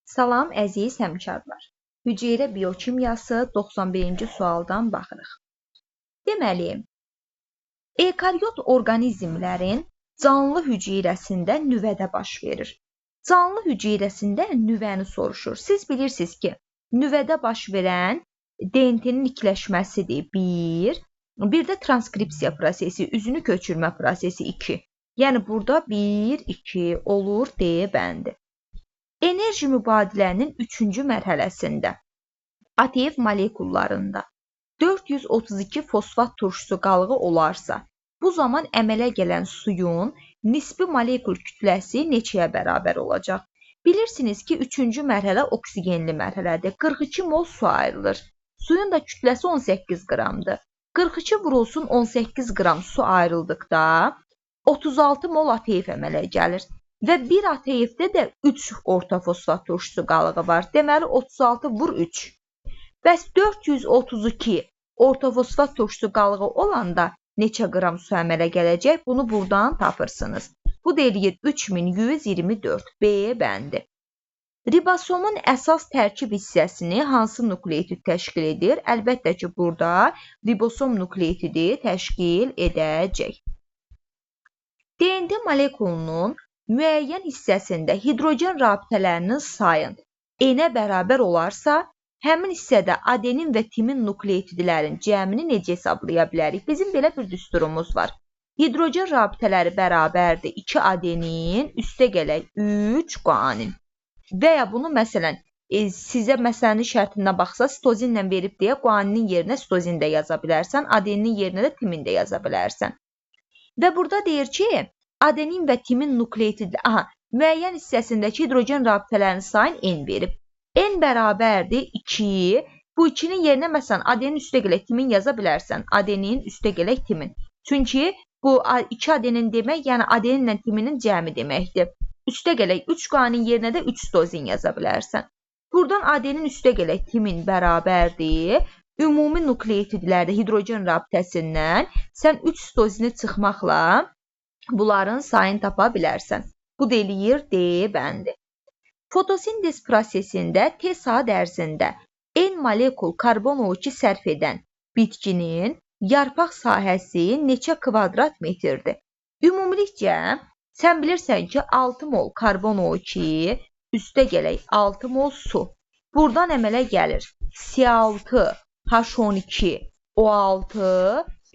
Salam əziz həmkarlar. Hüceyrə biokimyası 91-ci sualdan baxırıq. Deməli, eukaryot orqanizmlərin canlı hüceyrəsində nüvədə baş verir. Canlı hüceyrəsində nüvəni soruşur. Siz bilirsiniz ki, nüvədə baş verən DNT-nin ikləşməsidir 1, bir də transkripsiya prosesi, üzünü köçürmə prosesi 2. Yəni burada 1, 2 olur D bəndi. Enerji mübadilənin 3-cü mərhələsində ATF molekullarında 432 fosfat turşusu qalığı olarsa, bu zaman əmələ gələn suyun nisbi molekul kütləsi neçəyə bərabər olacaq? Bilirsiniz ki, 3-cü mərhələ oksigenli mərhələdir. 42 mol su ayrılır. Suyun da kütləsi 18 qramdır. 42 vurulsun 18 qram su ayrıldıqda 36 mol ATF əmələ gəlir. Və bir ATF-də də 3 orta fosfat turşusu qalığı var. Deməli, 36 vur 3. Bəs 432 orta fosfat turşusu qalığı olanda neçə qram su əmələ gələcək? Bunu buradan tapırsınız. Bu da eləyir 3124 B bəndi. Ribosomun əsas tərkib hissəsini hansı nukleotid təşkil edir? Əlbəttə ki, burada ribosom nukleotidi təşkil edəcək. DNT molekulunun müəyyən hissəsində hidrogen rabitələrinin sayı N-ə bərabər olarsa, həmin hissədə adenin və timin nukleotidlərin cəmini necə hesablaya bilərik? Bizim belə bir düsturumuz var. Hidrogen rabitələri bərabərdir 2 adenin, üstə gələk 3 guanin. Və ya bunu məsələn, sizə məsələnin şərtindən baxsa, sitozinlə verib deyə guaninin yerinə sitozin də yaza bilərsən, adenin yerinə də timin də yaza bilərsən. Və burada deyir ki, adenin və timin nukleotidləri, müəyyən hissəsindəki hidrogen rabitələrinin sayını N verib. N bərabərdir 2. Bu 2-nin yerinə məsələn adenin üstə gələk timin yaza bilərsən. Adenin üstə gələk timin. Çünki bu 2 adenin demək, yəni adeninlə timinin cəmi deməkdir. Üstə gələk 3 guanin yerinə də 3 sitozin yaza bilərsən. Buradan adenin üstə gələk timin bərabərdir. Ümumi nukleotidlərdə hidrogen rabitəsindən sən 3 sitozini çıxmaqla bunların sayını tapa bilərsən. Bu da eləyir D bəndi. Fotosintez prosesində T saat ərzində N molekul karbon-12 sərf edən bitkinin yarpaq sahəsi neçə kvadrat metrdir? Ümumilikcə, sən bilirsən ki, 6 mol karbon-12, üstə gələk 6 mol su. Buradan əmələ gəlir C6, H12, O6,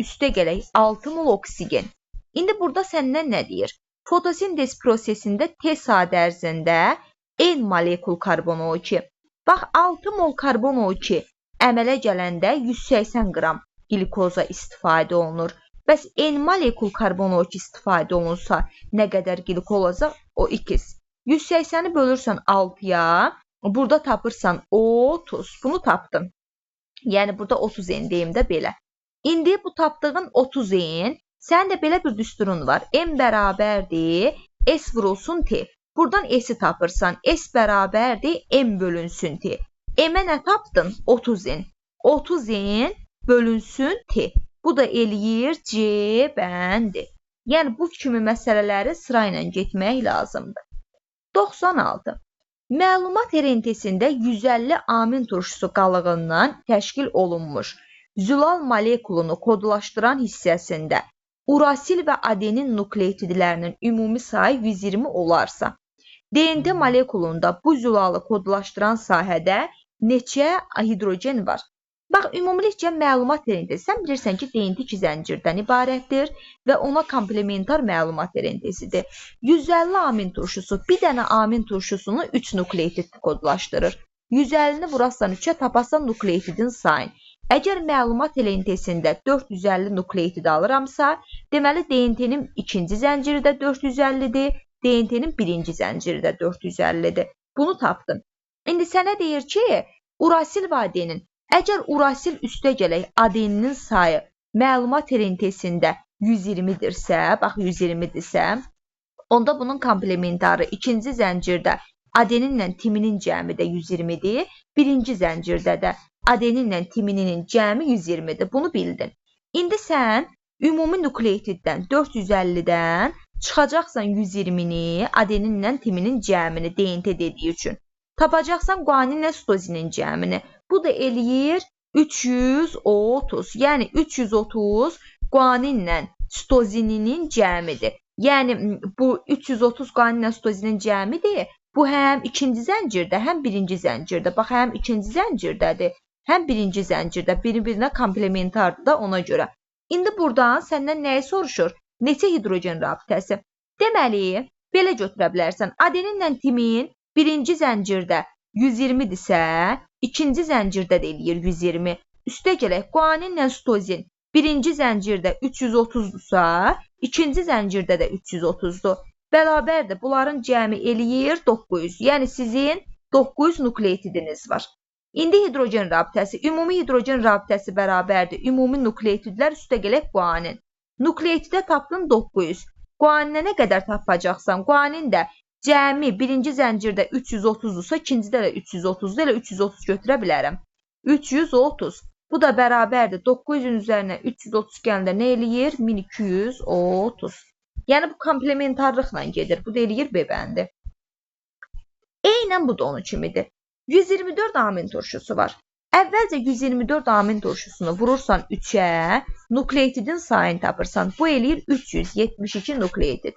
üstə gələk 6 mol oksigen. İndi burada səndən nə deyir? Fotosintez prosesində T saat ərzində N molekul karbon-12. Bax, 6 mol karbon-12 əmələ gələndə 180 qram glikoza istifadə olunur. Bəs N molekul karbon-12 istifadə olunsa nə qədər glikol olacaq? O 2. 180-i bölürsən 6-ya, burada tapırsan 30. Bunu tapdın. Yəni, burada 30 N deyim də belə. İndi bu tapdığın 30 N, sənin də belə bir düsturun var. M bərabərdir, S vurulsun T. Buradan S-i tapırsan. S bərabərdir, M bölünsün T. M-ə nə tapdın? 30 N. 30 N bölünsün T. Bu da eləyir C bəndi. Yəni, bu kimi məsələləri sırayla getmək lazımdır. 96. Məlumat rentesində 150 amin turşusu qalığından təşkil olunmuş zülal molekulunu kodlaşdıran hissəsində urasil və adenin nukleotidlərinin ümumi sayı 120 olarsa, DNT molekulunda bu zülalı kodlaşdıran sahədə neçə hidrogen var? Bax, ümumilikcə məlumat rentesi, sən bilirsən ki, DNT 2 zəncirdən ibarətdir və ona komplementar məlumat rentesidir. 150 amin turşusu, bir dənə amin turşusunu 3 nukleotid kodlaşdırır. 150-ni vurasan 3-ə tapasan nukleotidin sayını. Əgər məlumat rentesində 450 nukleotid alıramsa, deməli DNT-nin 2-ci zənciri də 450-dir, DNT-nin 1-ci zənciri də 450-dir. Bunu tapdın. İndi sənə deyir ki, urasil və adenin. Əgər urasil üstə gələk adeninin sayı məlumat rentesində 120-dirsə, bax 120-dirsə, onda bunun komplementarı 2-ci zəncirdə adeninlə timinin cəmi də 120-dir, 1-ci zəncirdə də adeninlə timinin cəmi 120-dir. Bunu bildin. İndi sən ümumi nukleotiddən 450-dən çıxacaqsan 120-ni adeninlə timinin cəmini DNT dediyi üçün. Tapacaqsan guaninlə sitozinin cəmini. Bu da eləyir 330. Yəni 330 guaninlə sitozininin cəmidir. Yəni bu 330 guaninlə sitozinin cəmidir. Bu həm ikinci zəncirdə, həm birinci zəncirdə. Bax, həm ikinci zəncirdədir, həm birinci zəncirdə. Bir-birinə komplementardır da ona görə. İndi buradan səndən nəyi soruşur? Neçə hidrogen rabitəsi? Deməli, belə götürə bilərsən. Adeninlə timin birinci zəncirdə 120-dirsə, ikinci zəncirdə də eləyir 120. Üstə gələk, guaninlə sitozin birinci zəncirdə 330-dursa, ikinci zəncirdə də 330-dur. Bərabərdir. Bunların cəmi eləyir 900. Yəni sizin 900 nukleotidiniz var. İndi hidrogen rabitəsi. Ümumi hidrogen rabitəsi bərabərdir. Ümumi nukleotidlər üstə gələk guanin. Nukleotidə tapdın 900. Guaninə nə qədər tapacaqsan? Guanin də cəmi birinci zəncirdə 330-dursa, ikincidə də 330-dur. Elə 330 götürə bilərəm. 330. Bu da bərabərdir. 900-ün üzərinə 330 gəndə nə eləyir? 1230. Yəni bu komplementarlıqla gedir. Bu da eləyir B bəndi. Eynən bu da onun kimidir. 124 amin turşusu var. Əvvəlcə 124 amin turşusunu vurursan 3-ə, nukleotidin sayını tapırsan. Bu eləyir 372 nukleotid.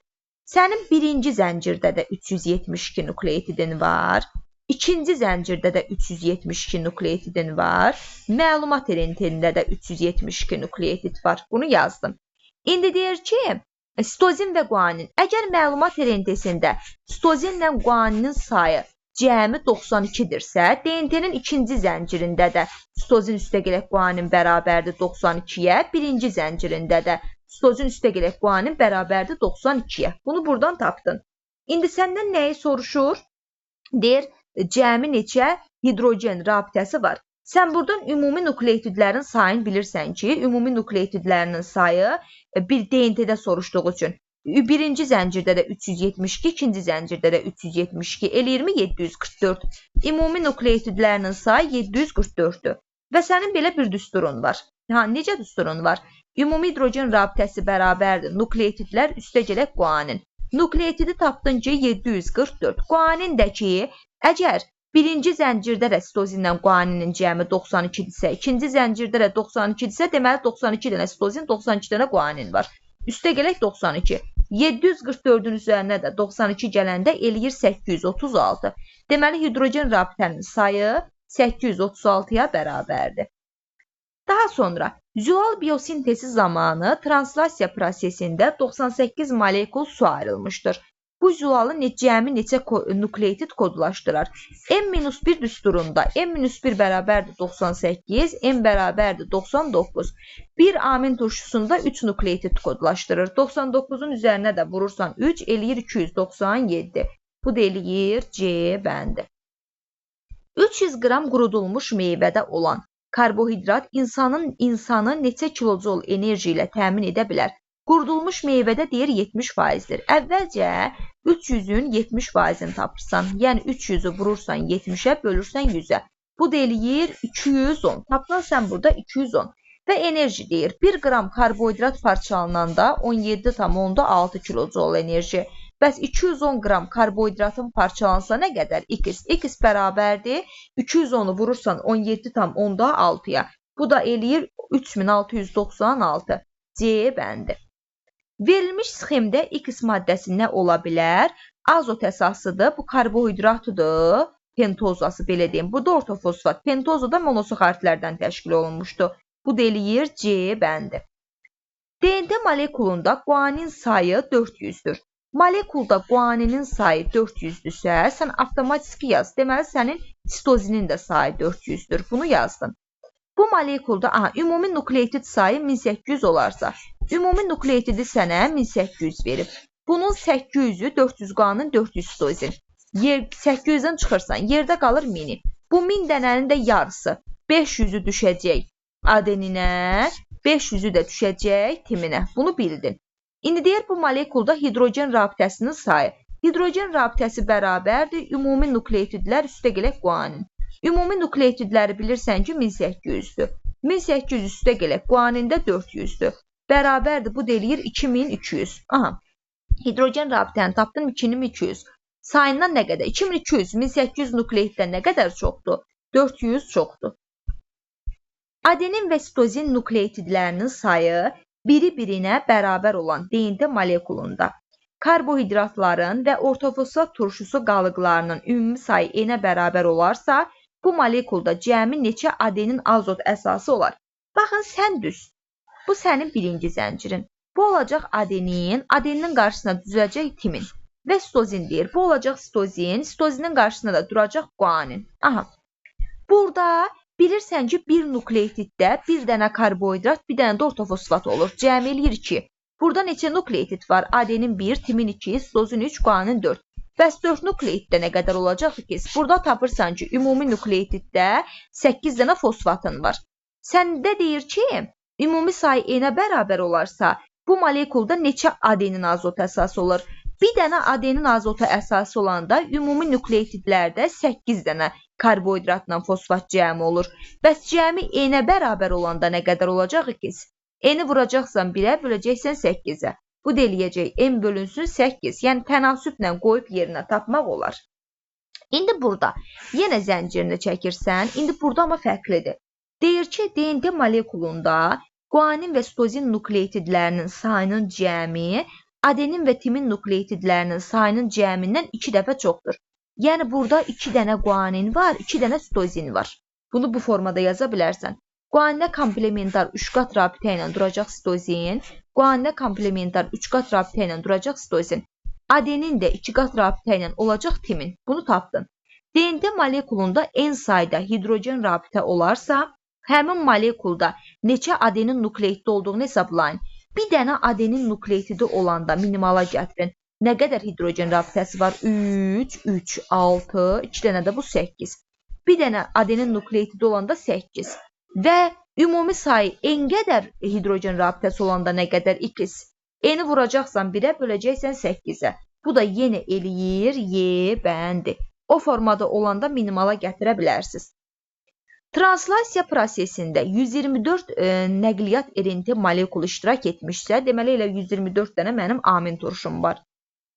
Sənin birinci zəncirdə də 372 nukleotidin var. İkinci zəncirdə də 372 nukleotidin var. Məlumat elentində də 372 nukleotid var. Bunu yazdım. İndi deyir ki, sitozin və guanin. Əgər məlumat elentesində sitozinlə guaninin sayı cəmi 92-dirsə, DNT-nin ikinci zəncirində də sitozin üstə gələk guanin bərabərdir 92-yə, birinci zəncirində də sitozin üstə gələk guanin bərabərdir 92-yə. Bunu buradan tapdın. İndi səndən nəyi soruşur? Deyir, cəmi neçə hidrogen rabitəsi var. Sən buradan ümumi nukleotidlərin sayını bilirsən ki, ümumi nukleotidlərinin sayı bir DNT-də soruşduğu üçün birinci zəncirdə də 372, ikinci zəncirdə də 372, eləyir mi 744? Ümumi nukleotidlərinin sayı 744-dür. Və sənin belə bir düsturun var. Necə düsturun var? Ümumi hidrogen rabitəsi bərabərdir. Nukleotidlər üstə gələk guanin. Nukleotidi tapdın ki 744. Guanindəki əgər birinci zəncirdə də sitozinlə guaninin cəmi 92-dirsə, ikinci zəncirdə də 92-dirsə, deməli 92 dənə sitozin, 92 dənə guanin var. Üstə gələk 92. 744-ün üzərinə də 92 gələndə eləyir 836. Deməli, hidrogen rabitənin sayı 836-ya bərabərdir. Daha sonra, zülal biosintezi zamanı translasiya prosesində 98 molekul su ayrılmışdır. Bu zülalı cəmi neçə nukleotid kodlaşdırar? M-1 düsturunda M-1 bərabərdir 98, M bərabərdir 99. Bir amin turşusunda 3 nukleotid kodlaşdırır. 99-un üzərinə də vurursan 3, eləyir 297. Bu da eləyir C bəndi. 300 qram qurudulmuş meyvədə olan karbohidrat insanı neçə kilojul enerji ilə təmin edə bilər? Qurudulmuş meyvədə deyir 70%-dir. Əvvəlcə 300-ün 70%-ni tapırsan. Yəni 300-ü vurursan 70-ə, bölürsən 100-ə. Bu da eləyir 210. Tapdan sən burada 210. Və enerji deyir. 1 qram karbohidrat parçalananda 17,6 kilojul enerji. Bəs 210 qram karbohidratın parçalansa nə qədər? X. X bərabərdir. 210-u vurursan 17,6-ya. Bu da eləyir 3696. C bəndi. Verilmiş sxemdə X maddəsi nə ola bilər? Azot əsasıdır, bu karbohidratıdır, pentozası belə deyim. Bu da ortofosfat, pentozu da monosaxaridlərdən təşkil olunmuşdur. Bu da eləyir C bəndi. DNT molekulunda guanin sayı 400-dür. Molekulda guaninin sayı 400-dürsə, sən avtomatiki yaz. Deməli, sənin sitozinin də sayı 400-dür. Bunu yazdın. Bu molekulda ümumi nukleotid sayı 1800 olarsa, ümumi nukleotidi sənə 1800 verib. Bunun 800-ü 400 qanın 400 sitozin. 800-dən çıxırsan, yerdə qalır 1000-i. Bu 1000 dənənin də yarısı 500-ü düşəcək adeninə, 500-ü də düşəcək timinə. Bunu bildin. İndi deyir bu molekulda hidrogen rabitəsinin sayı. Hidrogen rabitəsi bərabərdir ümumi nukleotidlər üstə gələk guanin. Ümumi nukleotidləri bilirsən ki 1800-dür. 1800 üstə gələk guanində 400-dür. Bərabərdir bu da eləyir 2200. Hidrogen rabitəni tapdın 2200. sayından nə qədər? 2200, 1800 nukleiddən nə qədər çoxdur? 400 çoxdur. Adenin və sitozin nukleitidlərinin sayı biri-birinə bərabər olan DNT molekulunda karbohidratların və ortofosfat turşusu qalıqlarının ümumi sayı n-ə bərabər olarsa, bu molekulda cəmi neçə adenin azot əsası olar? Baxın, sən düz. Bu sənin birinci zəncirin. Bu olacaq adenin, adeninin qarşısına düzələcək timin və sitozin deyir. Bu olacaq sitozin, sitozinin qarşısına da duracaq guanin. Aha. Burada bilirsən ki, bir nukleitiddə bir dənə karbohidrat, bir dənə də ortofosfat olur. Cəmi eləyir 2. Burada neçə nukleitid var? Adenin 1, timin 2, sitozin 3, guanin 4. Bəs 4 nukleitdə nə qədər olacaq ki? Burada tapırsan ki, ümumi nukleitiddə 8 dənə fosfatın var. Səndə deyir ki, ümumi sayı n-ə bərabər olarsa, bu molekulda neçə adenin azot əsası olur? Bir dənə adenin azotu əsası olanda ümumi nukleitidlərdə 8 dənə karbohidratla fosfat cəmi olur. Bəs cəmi n-ə bərabər olanda nə qədər olacaq ki? N-i vuracaqsan 1-ə, böləcəksən 8-ə. Bu da eləyəcək n bölünsün 8. Yəni tənasüblə qoyub yerinə tapmaq olar. İndi burada yenə zəncirini çəkirsən. İndi burada amma fərqlidir. Deyir ki, DNT molekulunda guanin və sitozin nukleitidlərinin sayının cəmi adenin və timin nukleitidlərinin sayının cəmindən 2 dəfə çoxdur. Yəni burada 2 dənə guanin var, 2 dənə sitozin var. Bunu bu formada yaza bilərsən. Guaninə komplementar 3 qat rabitə ilə duracaq sitozin, guaninə komplementar 3 qat rabitə ilə duracaq sitozin. Adenin də 2 qat rabitə ilə olacaq timin. Bunu tapdın. DNT molekulunda n sayda hidrogen rabitə olarsa, həmin molekulda neçə adenin nukleitdə olduğunu hesablayın. Bir dənə adenin nukleitidi olanda minimala gətirin. Nə qədər hidrogen rabitəsi var? 3, 3, 6, 2 dənə də bu 8. Bir dənə adenin nukleitidi olanda 8. Və ümumi sayı n qədər hidrogen rabitəsi olanda nə qədər? 2. N-i vuracaqsan 1-ə, böləcəksən 8-ə. Bu da yenə eləyir y bəndi. O formada olanda minimala gətirə bilərsiniz. Translasiya prosesində 124 nəqliyyat RNT molekulu iştirak etmişsə, deməli elə 124 dənə mənim amin turşum var.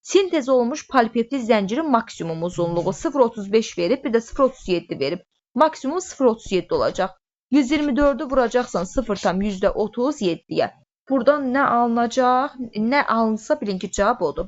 Sintez olunmuş polipeptid zəncirin maksimum uzunluğu 0,35 verib, bir də 0,37 verib. Maksimum 0,37 olacaq. 124'ü vuracaqsan 0,37'ye. Buradan nə alınacaq? Nə alınsa bilin ki, cavab odur.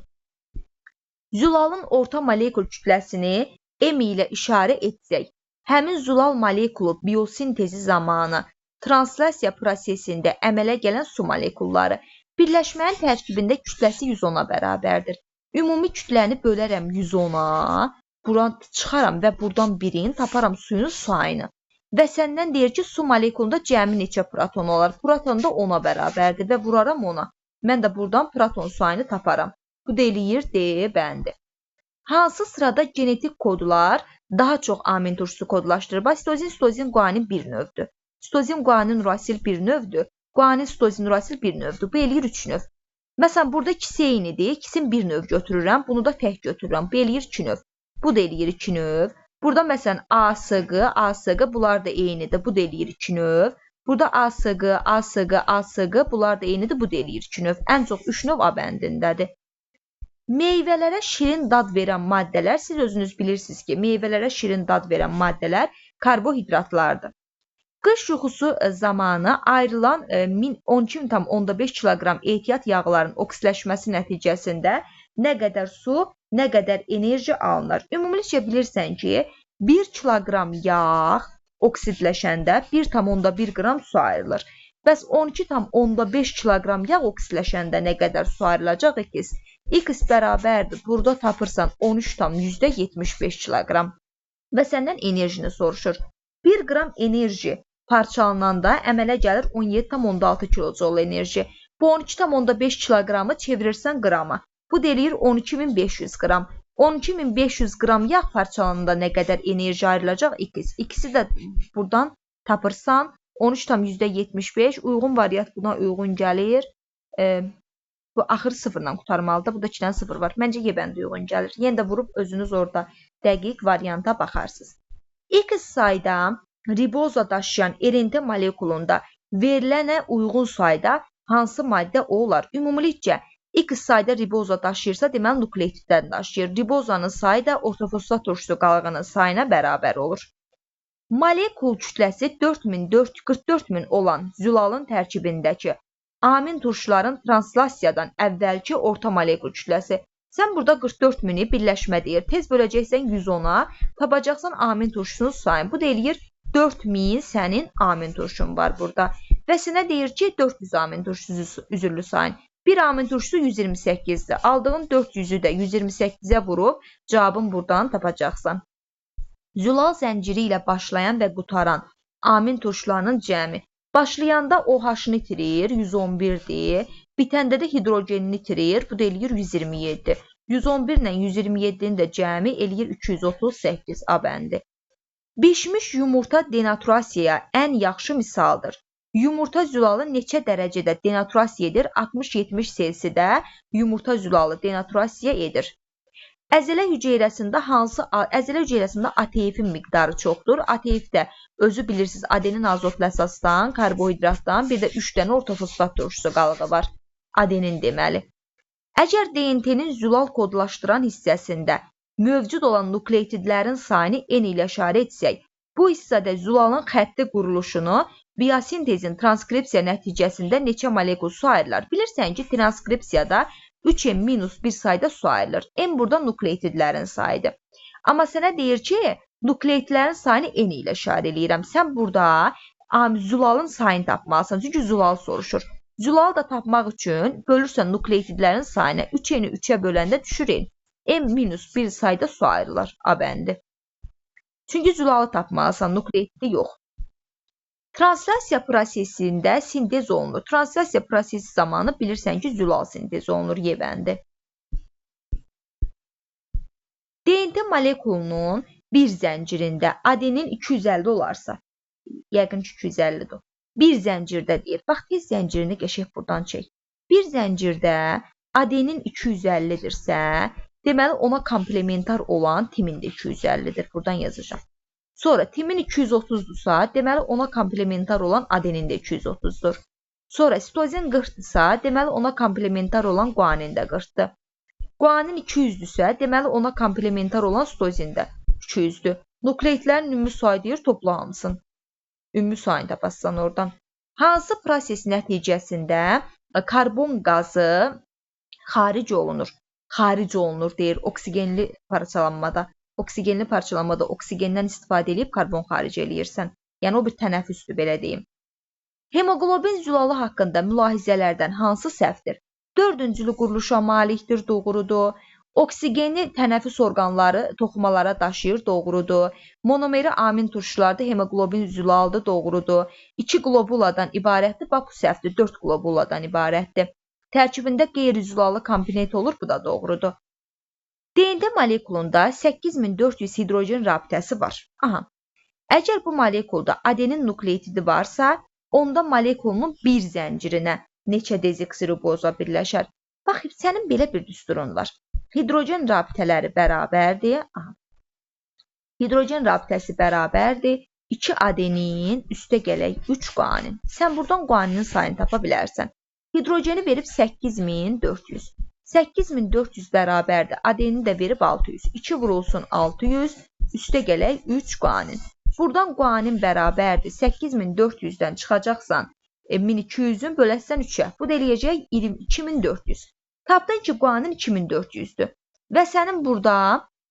Zülalın orta molekul kütləsini M ilə işarə etsək, həmin zülal molekulu biosintezi zamanı translasiya prosesində əmələ gələn su molekulları birləşmənin tərkibində kütləsi 110-a bərabərdir. Ümumi kütləni bölərəm 110-a, buradan çıxaram və buradan birini taparam suyun sayını. Və səndən deyir ki, su molekulunda cəmi neçə proton olar? Proton da 10-a bərabərdir və vuraram 10-a. Mən də buradan proton sayını taparam. Bu da eləyir D bəndi. Hansı sırada genetik kodlar daha çox amin turşusu kodlaşdırır? Sitozin, sitozin, guanin bir növdür. Sitozin, guanin, urasil bir növdür. Guanin, sitozin, urasil bir növdür. Bu eləyir 3 növ. Məsələn, burada ikisi eynidir. İkisini bir növ götürürəm. Bunu da fərq götürürəm. Bu eləyir 2 növ. Bu da eləyir 2 növ. Burada məsələn A sığı, A sığı bunlar da eynidir. Bu da eləyir 2 növ. Burada A sığı, A sığı, A sığı bunlar da eynidir. Bu da eləyir 2 növ. Ən çox 3 növ A bəndindədir. Meyvələrə şirin dad verən maddələr, siz özünüz bilirsiniz ki, meyvələrə şirin dad verən maddələr karbohidratlardır. Qış yuxusu zamanı ayrılan 12,5 kiloqram ehtiyat yağların oksiləşməsi nəticəsində nə qədər su, nə qədər enerji alınır. Ümumilikcə bilirsən ki, 1 kiloqram yağ oksidləşəndə 1,1 qram su ayrılır. Bəs 12,5 kiloqram yağ oksidləşəndə nə qədər su ayrılacaq ki? X bərabərdir. Burada tapırsan 13,75 kiloqram. Və səndən enerjini soruşur. 1 qram enerji parçalananda əmələ gəlir 17,6 kilojoule enerji. Bu 12,5 kiloqramı çevirirsən qrama. Bu deyir 12.500 qram. 12.500 qram yağ parçalananda nə qədər enerji ayrılacaq? X. X'i də buradan tapırsan 13,75 uyğun variant buna uyğun gəlir. Bu axır sıfırla qutarmalıdır. Burada 2 dənə sıfır var. Məncə yebəndə uyğun gəlir. Yenə də vurub özünüz orada dəqiq varianta baxarsınız. X sayda riboza daşıyan RNT molekulunda verilənə uyğun sayda hansı maddə olar? Ümumilikcə X sayda riboza daşıyırsa, deməli nukleotiddən daşıyır. Ribozanın sayı da ortofosfat turşusu qalığının sayına bərabər olur. Molekul kütləsi 44.000 olan zülalın tərkibindəki amin turşuların translasiyadan əvvəlki orta molekul kütləsi. Sən burada 44.000-i birləşmə deyir. Tez böləcəksən 110-a, tapacaqsan amin turşusunun sayını. Bu da eləyir 4000 sənin amin turşun var burada. Və sənə deyir ki, 400 amin turşusu üzürlü sayın. Bir amin turşusu 128-dir. Aldığın 400-ü də 128-ə vurub cavabını buradan tapacaqsan. Zülal zənciri ilə başlayan və qutaran amin turşularının cəmi. Başlayanda OH-ını itirir, 111-dir. Bitəndə də hidrogenini itirir, bu da eləyir 127. 111 ilə 127-nin də cəmi eləyir 238 A bəndi. Bişmiş yumurta denaturasiyaya ən yaxşı misaldır. Yumurta zülalı neçə dərəcədə denaturasiya edir? 60-70 Selsidə yumurta zülalı denaturasiya edir. Əzələ hüceyrəsində ATF-in miqdarı çoxdur. ATF də özü bilirsiniz adenin azotlu əsasdan, karbohidratdan, bir də 3 dənə ortofosfat turşusu qalığı var. Adenin deməli. Əgər DNT-nin zülal kodlaşdıran hissəsində mövcud olan nukleotidlərin sayını N ilə işarə etsək, bu hissədə zülalın xətti quruluşunu biosintezin transkripsiya nəticəsində neçə molekul su ayrılır? Bilirsən ki, transkripsiyada 3n-1 sayda su ayrılır. N burada nukleotidlərin sayıdır. Amma sənə deyir ki, nukleotidlərin sayını N ilə işarə eləyirəm. Sən burada zülalın sayını tapmalısan. Çünki zülal soruşur. Zülalı da tapmaq üçün bölürsən nukleotidlərin sayını. 3n-i 3-ə böləndə düşür N. N-1 sayda su ayrılır. A bəndi. Çünki zülalı tapmalısan, nukleotidi yox. Translasiya prosesində sintez olunur. Translasiya prosesi zamanı bilirsən ki, zülal sintez olunur. Y bəndi. DNT molekulunun bir zəncirində adenin 250 olarsa, yəqin ki 250-dir. Bir zəncirdə deyir. Bax, tez zəncirini qəşəng buradan çək. Bir zəncirdə adenin 250-dirsə, deməli ona komplementar olan timin də 250-dir. Buradan yazacağım. Sonra timin 230-dursa, deməli ona komplementar olan adenin də 230-dur. Sonra sitozin 40-dırsa, deməli ona komplementar olan guanin də 40-dır. Guanin 200-dürsə, deməli ona komplementar olan sitozin də 200-dür. Nukleotidlərin ümumi sayı deyir, topla hamısın. Ümumi sayını tapassan oradan. Hansı proses nəticəsində karbon qazı xaric olunur? Xaric olunur deyir oksigenli parçalanmada. Oksigenli parçalanmada oksigenden istifadə edib karbon xaric eləyirsən. Yəni o bir tənəffüsdür, belə deyim. Hemoglobin zülalı haqqında mülahizələrdən hansı səhvdir? 4-cülü quruluşa malikdir, doğrudur. Oksigeni tənəffüs orqanları toxumalara daşıyır, doğrudur. Monomeri amin turşularda hemoglobin zülaldır, doğrudur. 2 globuladan ibarətdir, bax bu səhvdir, 4 globuladan ibarətdir. Tərkibində qeyri-zülalı komponent olur, bu da doğrudur. DNT molekulunda 8400 hidrogen rabitəsi var. Aha. Əgər bu molekulda adenin nukleotidi varsa, onda molekulunun bir zəncirinə neçə dezoksiriboza birləşər? Bax, sənin belə bir düsturun var. Hidrogen rabitələri bərabərdir. Aha. Hidrogen rabitəsi bərabərdir. 2 adenin üstə gələk 3 guanin. Sən buradan guaninin sayını tapa bilərsən. Hidrogeni verib 8400. 8400 bərabərdir. Adenini də verib 600. 2 vurulsun 600. Üstə gələk 3 guanin. Buradan guanin bərabərdir. 8400-dən çıxacaqsan 1200-ün böləsən 3-ə. Bu da eləyəcək 2400. Tapdın ki, guanin 2400-dür. Və sənin burada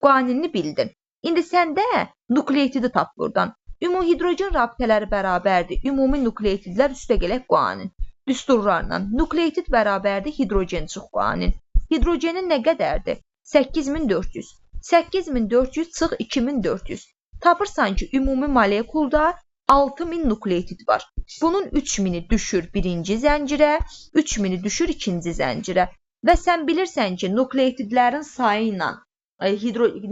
guaninini bildin. İndi səndə nukleotidi tap buradan. Ümumi hidrogen rabitələri bərabərdir. Ümumi nukleotidlər üstə gələk guanin. Düsturlarla. Nukleotid bərabərdir hidrogen çıx guanin. Hidrogenin nə qədərdir? 8400. 8400 çıx 2400. Tapırsan ki, ümumi molekulda 6000 nukleotid var. Bunun 3000-i düşür birinci zəncirə, 3000-i düşür ikinci zəncirə. Və sən bilirsən ki, nukleotidlərin sayı ilə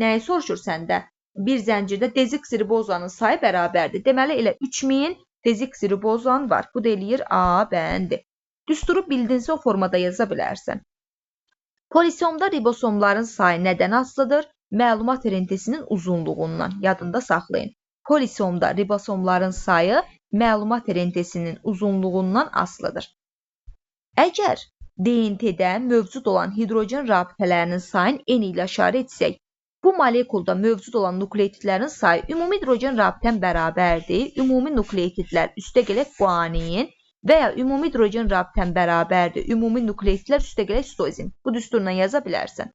nəyi soruşur səndə? Bir zəncirdə dezoksiribozanın sayı bərabərdir. Deməli, elə 3000 dezoksiribozan var. Bu da eləyir A bəndi. Düsturu bildinsə o formada yaza bilərsən. Polisomda ribosomların sayı nədən asılıdır? Məlumat rentesinin uzunluğundan. Yadında saxlayın. Polisomda ribosomların sayı məlumat rentesinin uzunluğundan asılıdır. Əgər DNT-də mövcud olan hidrogen rabitələrinin sayını N ilə işarə etsək, bu molekulda mövcud olan nukleotidlərin sayı ümumi hidrogen rabitən bərabərdir. Ümumi nukleotidlər üstə gələk guanin və ya ümumi hidrogen rabitən bərabərdir. Ümumi nukleotidlər üstə gələk sitozin. Bu düsturla yaza bilərsən.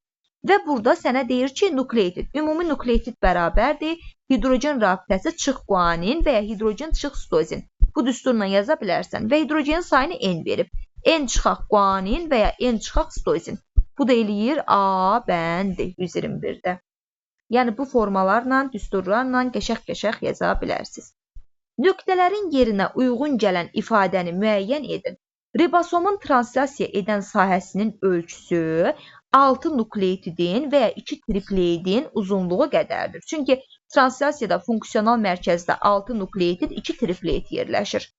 Və burada sənə deyir ki, nukleotid. Ümumi nukleotid bərabərdir. Hidrogen rabitəsi çıx guanin və ya hidrogen çıx sitozin. Bu düsturla yaza bilərsən. Və hidrogenin sayını N verib. N çıxaq guanin və ya N çıxaq sitozin. Bu da eləyir A bəndi 121-də. Yəni bu formalarla, düsturlarla qəşəq-qəşəq yaza bilərsiniz. Nöqtələrin yerinə uyğun gələn ifadəni müəyyən edin. Ribosomun translyasiya edən sahəsinin ölçüsü 6 nukleotidin və ya 2 tripleidin uzunluğu qədərdir. Çünki translyasiyada funksional mərkəzdə 6 nukleotid, 2 tripleid yerləşir.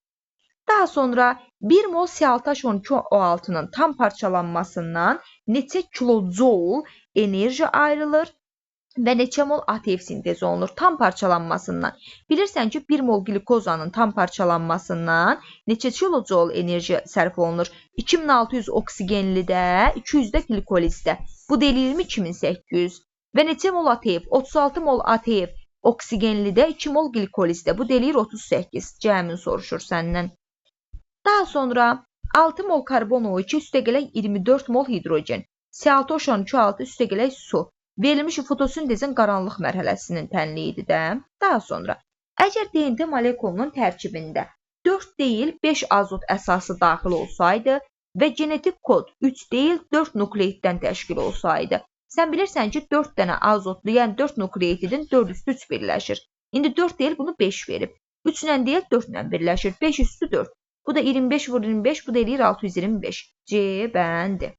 Daha sonra 1 mol C6H12O6-nın tam parçalanmasından neçə kilojoule enerji ayrılır və neçə mol ATF sintezi olunur tam parçalanmasından. Bilirsən ki, 1 mol glikozanın tam parçalanmasından neçə kilojoule enerji sərf olunur? 2600 oksigenlidə, 200 də glikolizdə. Bu da eləyir 2800. Və neçə mol ATF? 36 mol ATF oksigenlidə, 2 mol glikolizdə. Bu da eləyir 38. Cəmin soruşur səndən. Daha sonra 6 mol karbon O2 üstə gələk 24 mol hidrogen. C6H12O6 üstə gələk su. Verilmiş fotosintezin qaranlıq mərhələsinin tənliyidir də. Daha sonra, əgər DNT molekulunun tərkibində 4 deyil 5 azot əsası daxil olsaydı və genetik kod 3 deyil 4 nukleiddən təşkil olsaydı, sən bilirsən ki, 4 dənə azotlu, yəni 4 nukleidin 4 üstü 3 birləşir. İndi 4 deyil bunu 5 verib. 3 ilə deyil 4 ilə birləşir. 5 üstü 4. Bu da 25 vur 25, bu da eləyir 625. C bəndi.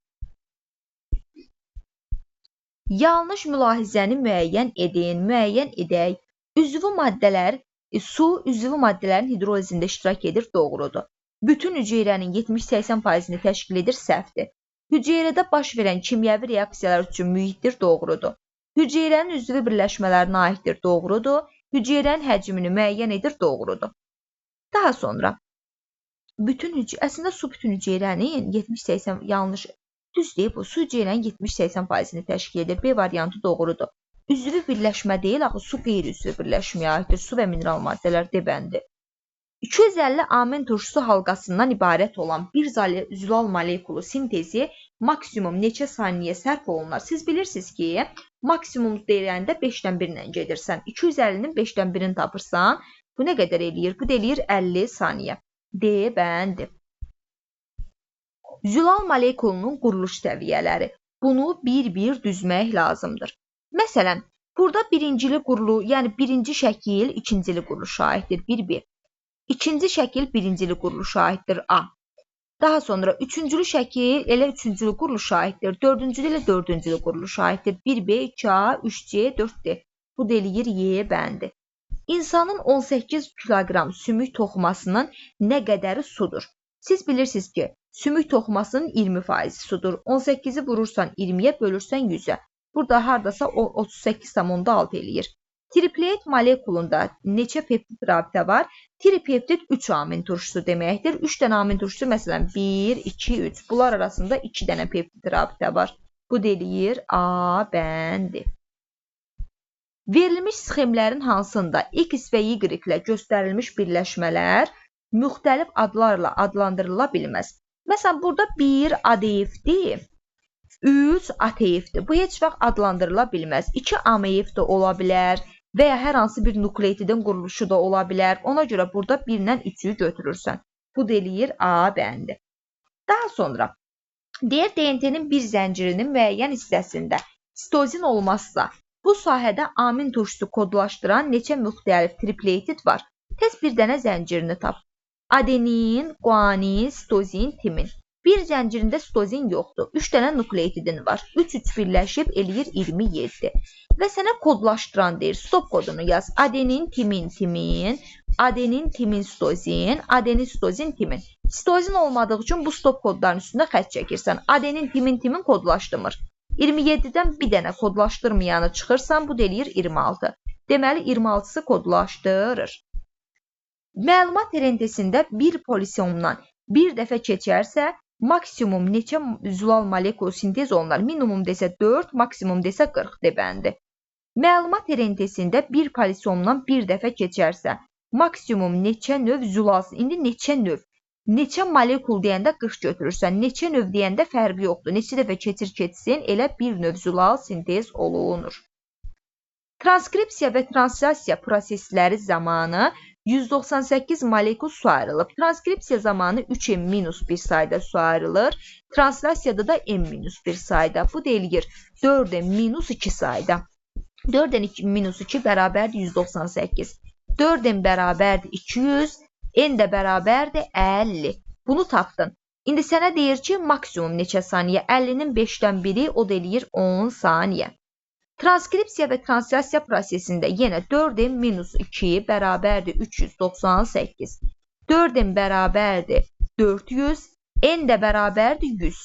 Yanlış mülahizəni müəyyən edək. Üzvü maddələr, su üzvü maddələrin hidrolizində iştirak edir, doğrudur. Bütün hüceyrənin 70-80%-ni təşkil edir, səhvdir. Hüceyrədə baş verən kimyəvi reaksiyalar üçün mühitdir, doğrudur. Hüceyrənin üzvü birləşmələrinə aiddir, doğrudur. Hüceyrənin həcmini müəyyən edir, doğrudur. Daha sonra, əslində su bütün hüceyrənin 70-80 yanlış. Düz deyib, bu su hüceyrənin 70-80%-ni təşkil edir. B variantı doğrudur. Üzvü birləşmə deyil, axı su qeyri-üzvü birləşməyə aiddir. Su və mineral maddələr debəndi. 250 amin turşusu halqasından ibarət olan bir zülal molekulu sintezi maksimum neçə saniyə sərf olunar? Siz bilirsiniz ki, maksimum deyəndə 5-dən 1 ilə gedirsən. 250-nin 5-dən 1-ini tapırsan, bu nə qədər eləyir? Bu da eləyir 50 saniyə. D bəndi. Zülal molekulunun quruluş səviyyələri. Bunu bir-bir düzmək lazımdır. Məsələn, burada birincili qurulu, yəni birinci şəkil ikincili quruluşa aiddir. 1-1. İkinci şəkil birincili quruluşa aiddir. A. Daha sonra üçüncülü şəkil elə üçüncülü quruluşa aiddir. Dördüncülü ilə dördüncülü quruluşa aiddir. 1B, 2A, 3C, 4D. Bu da eləyir Y bəndi. İnsanın 18 kiloqram sümük toxumasının nə qədəri sudur? Siz bilirsiniz ki, sümük toxumasının 20% sudur. 18-i vurursan 20-yə, bölürsən 100-ə. Burada haradasa 38,6 eləyir. Tripleid molekulunda neçə peptid rabitə var? Tripeptid 3 amin turşusu deməkdir. 3 dənə amin turşusu, məsələn, 1, 2, 3. Bunlar arasında 2 dənə peptid rabitə var. Bu deyir A bəndi. Verilmiş sxemlərin hansında X və Y ilə göstərilmiş birləşmələr müxtəlif adlarla adlandırıla bilməz. Məsələn, burada 1 ADF-dir, 3 ATF-dir. Bu heç vaxt adlandırıla bilməz. 2 AMF də ola bilər və ya hər hansı bir nukleotidin quruluşu da ola bilər. Ona görə burada 1-dən 3-ü götürürsən. Bu deyir A bəndi. Daha sonra, deyir DNT-nin bir zəncirinin müəyyən hissəsində sitozin olmazsa, bu sahədə amin turşusu kodlaşdıran neçə müxtəlif tripleid var? Tez bir dənə zəncirini tap. Adenin, guanin, sitozin, timin. Bir zəncirində sitozin yoxdur. 3 dənə nukleotidin var. 3-3 birləşib eləyir 27. Və sənə kodlaşdıran deyir. Stop kodunu yaz. Adenin, timin, timin. Adenin, timin, sitozin. Adenin, sitozin, timin. Sitozin olmadığı üçün bu stop kodların üstündə xətt çəkirsən. Adenin, timin, timin kodlaşdırmır. 27-dən bir dənə kodlaşdırmayanı çıxırsan, bu deyir 26. Deməli, 26-sı kodlaşdırır. Məlumat rentesində bir polisomdan bir dəfə keçərsə, maksimum neçə zülal molekul sintez olunur? Minimum desə 4, maksimum desə 40 debəndi. Məlumat RNT-sində bir polisomdan bir dəfə keçərsə, maksimum neçə növ zülal, indi neçə növ, neçə molekul deyəndə 40 götürürsən, neçə növ deyəndə fərqi yoxdur. Neçə dəfə keçsin, elə bir növ zülal sintez olunur. Transkripsiya və translyasiya prosesləri zamanı 198 molekul su ayrılıb. Transkripsiya zamanı 3n-1 sayda su ayrılır. Translyasiyada da n-1 sayda. Bu deyilir 4n-2 sayda. 4n-2 bərabərdir 198. 4n bərabərdir 200. N də bərabərdir 50. Bunu tapdın. İndi sənə deyir ki, maksimum neçə saniyə? 50-nin 5-dən biri o deyir 10 saniyə. Transkripsiya və translyasiya prosesində yenə 4n-2 bərabərdir 398. 4n bərabərdir 400. N də bərabərdir 100.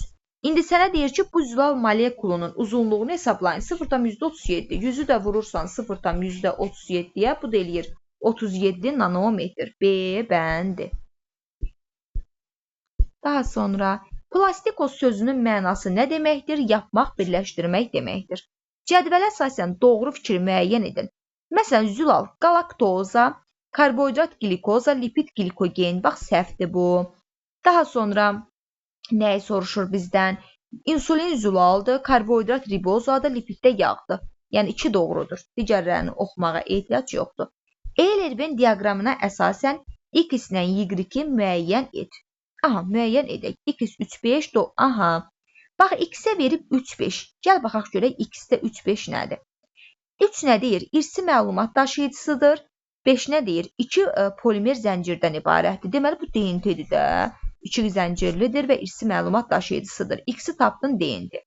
İndi sənə deyir ki, bu zülal molekulunun uzunluğunu hesablayın. 0,37. 100-ü də vurursan 0,37-yə. Bu deyir 37 nanometr. B bəndi. Daha sonra plastikoz sözünün mənası nə deməkdir? Yapmaq, birləşdirmək deməkdir. Cədvələ əsasən doğru fikir müəyyən edin. Məsələn, zülal, galaktoza, karbohidrat glikoza, lipid glikogen. Bax, səhvdir bu. Daha sonra nəyi soruşur bizdən? İnsulin zülaldır, karbohidrat ribozadır, lipiddə yağdır. Yəni, 2 doğrudur. Digərlərini oxumağa ehtiyac yoxdur. Euler-Venn diaqramına əsasən x ilə y-i müəyyən et. Aha, müəyyən edək. X 3, 5, aha. Bax, x-ə verib 3, 5. Gəl baxaq görək, x-də 3, 5 nədir? 3 nə deyir? İrsi məlumat daşıyıcısıdır. 5 nə deyir? 2 polimer zəncirdən ibarətdir. Deməli, bu DNT-dir də. 2 zəncirlidir və irsi məlumat daşıyıcısıdır. X-i tapdın DNT.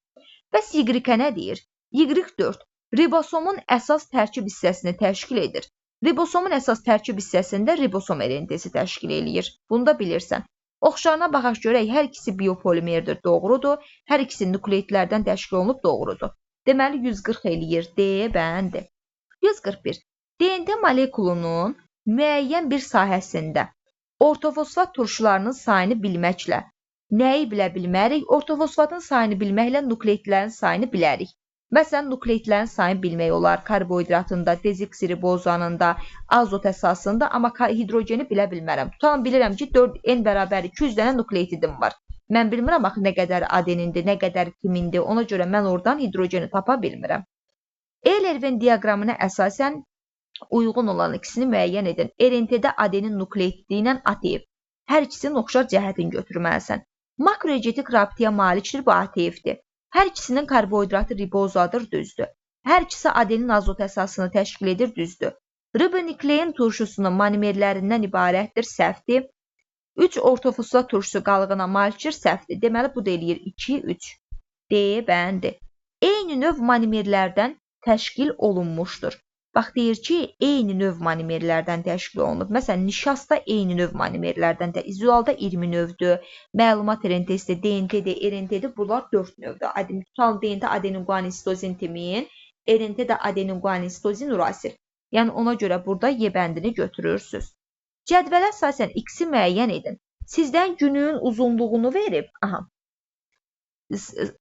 Bəs Y-ə nə deyir? Y4 ribosomun əsas tərkib hissəsini təşkil edir. Ribosomun əsas tərkib hissəsində ribosom RNT-si təşkil edir. Bunu da bilirsən. Oxşarına baxaq görək, hər ikisi biopolimerdir, doğrudur. Hər ikisi nukleidlərdən təşkil olunub, doğrudur. Deməli, 140 eləyir. D bəndi. 141. DNT molekulunun müəyyən bir sahəsində ortofosfat turşularının sayını bilməklə nəyi bilə bilmərik? Ortofosfatın sayını bilməklə nukleidlərin sayını bilərik. Məsələn, nukleidlərin sayını bilmək olar karbohidratında, dezoksiribozanında, azot əsasında, amma hidrogeni bilə bilmərəm. Tutalım, bilirəm ki, 4n bərabər 200 dənə nukleitidim var. Mən bilmirəm axı nə qədər adenindir, nə qədər timindir. Ona görə mən oradan hidrogeni tapa bilmirəm. Euler-Venn diaqramına əsasən uyğun olan ikisini müəyyən edin. RNT-də adenin nukleitliyi ilə ATF. Hər ikisinin oxşar cəhətini götürməlisən. Makroegetik rabitəyə malikdir, bu ATF-dir. Hər ikisinin karbohidratı ribozadır, düzdür. Hər ikisi adenin azot əsasını təşkil edir, düzdür. Ribonuklein turşusunun monomerlərindən ibarətdir, səhvdir. 3 ortofosfat turşusu qalığına malikdir, səhvdir. Deməli, bu da eləyir 2, 3. D bəndi. Eyni növ monomerlərdən təşkil olunmuşdur. Bax, deyir ki, eyni növ monomerlərdən təşkil olunub. Məsələn, nişasta eyni növ monomerlərdən, zülalda 20 növdür. Məlumat RNT-də, DNT-də, RNT-də bunlar 4 növdür. Tutalım, DNT adenin, guanin, sitozin, timin, RNT-də adenin, guanin, sitozin, urasil. Yəni, ona görə burada Y bəndini götürürsünüz. Cədvələ əsasən X-i müəyyən edin. Sizdən günün uzunluğunu verib,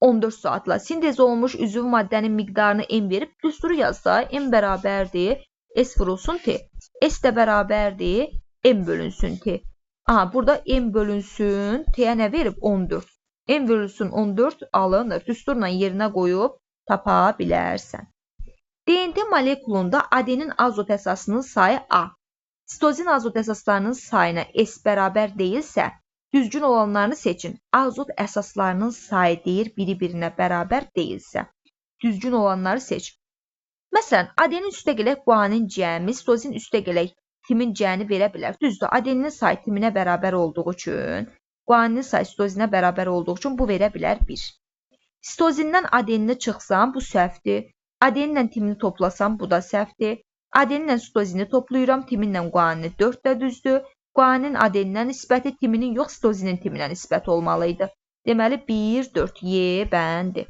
14 saatla sintez olunmuş üzv maddənin miqdarını M verib, düsturu yazsa, M bərabərdir, S vurulsun T. S də bərabərdir, M bölünsün T. Burada M bölünsün, T-yə nə verib? 14. M bölünsün 14 alınır. Düsturla yerinə qoyub tapa bilərsən. DNT molekulunda adenin azot əsasının sayı A. Sitozin azot əsaslarının sayına S bərabər deyilsə, düzgün olanlarını seçin. Azot əsaslarının sayı deyir, biri-birinə bərabər deyilsə. Düzgün olanları seç. Məsələn, adenin üstə gələk guanin cəmi, sitozin üstə gələk timin cəni verə bilər. Düzdür, adeninin sayı timinə bərabər olduğu üçün, guaninin sayı sitozinə bərabər olduğu üçün bu verə bilər 1. Sitozindən adenini çıxsam, bu səhvdir. Adeninlə timini toplasam, bu da səhvdir. Adeninlə sitozini toplayıram, timinlə guanini 4 də düzdür. Guanin adeninlə nisbəti timinin yox, sitozinin timinə nisbəti olmalıydı. Deməli, 1, 4, Y bəndi.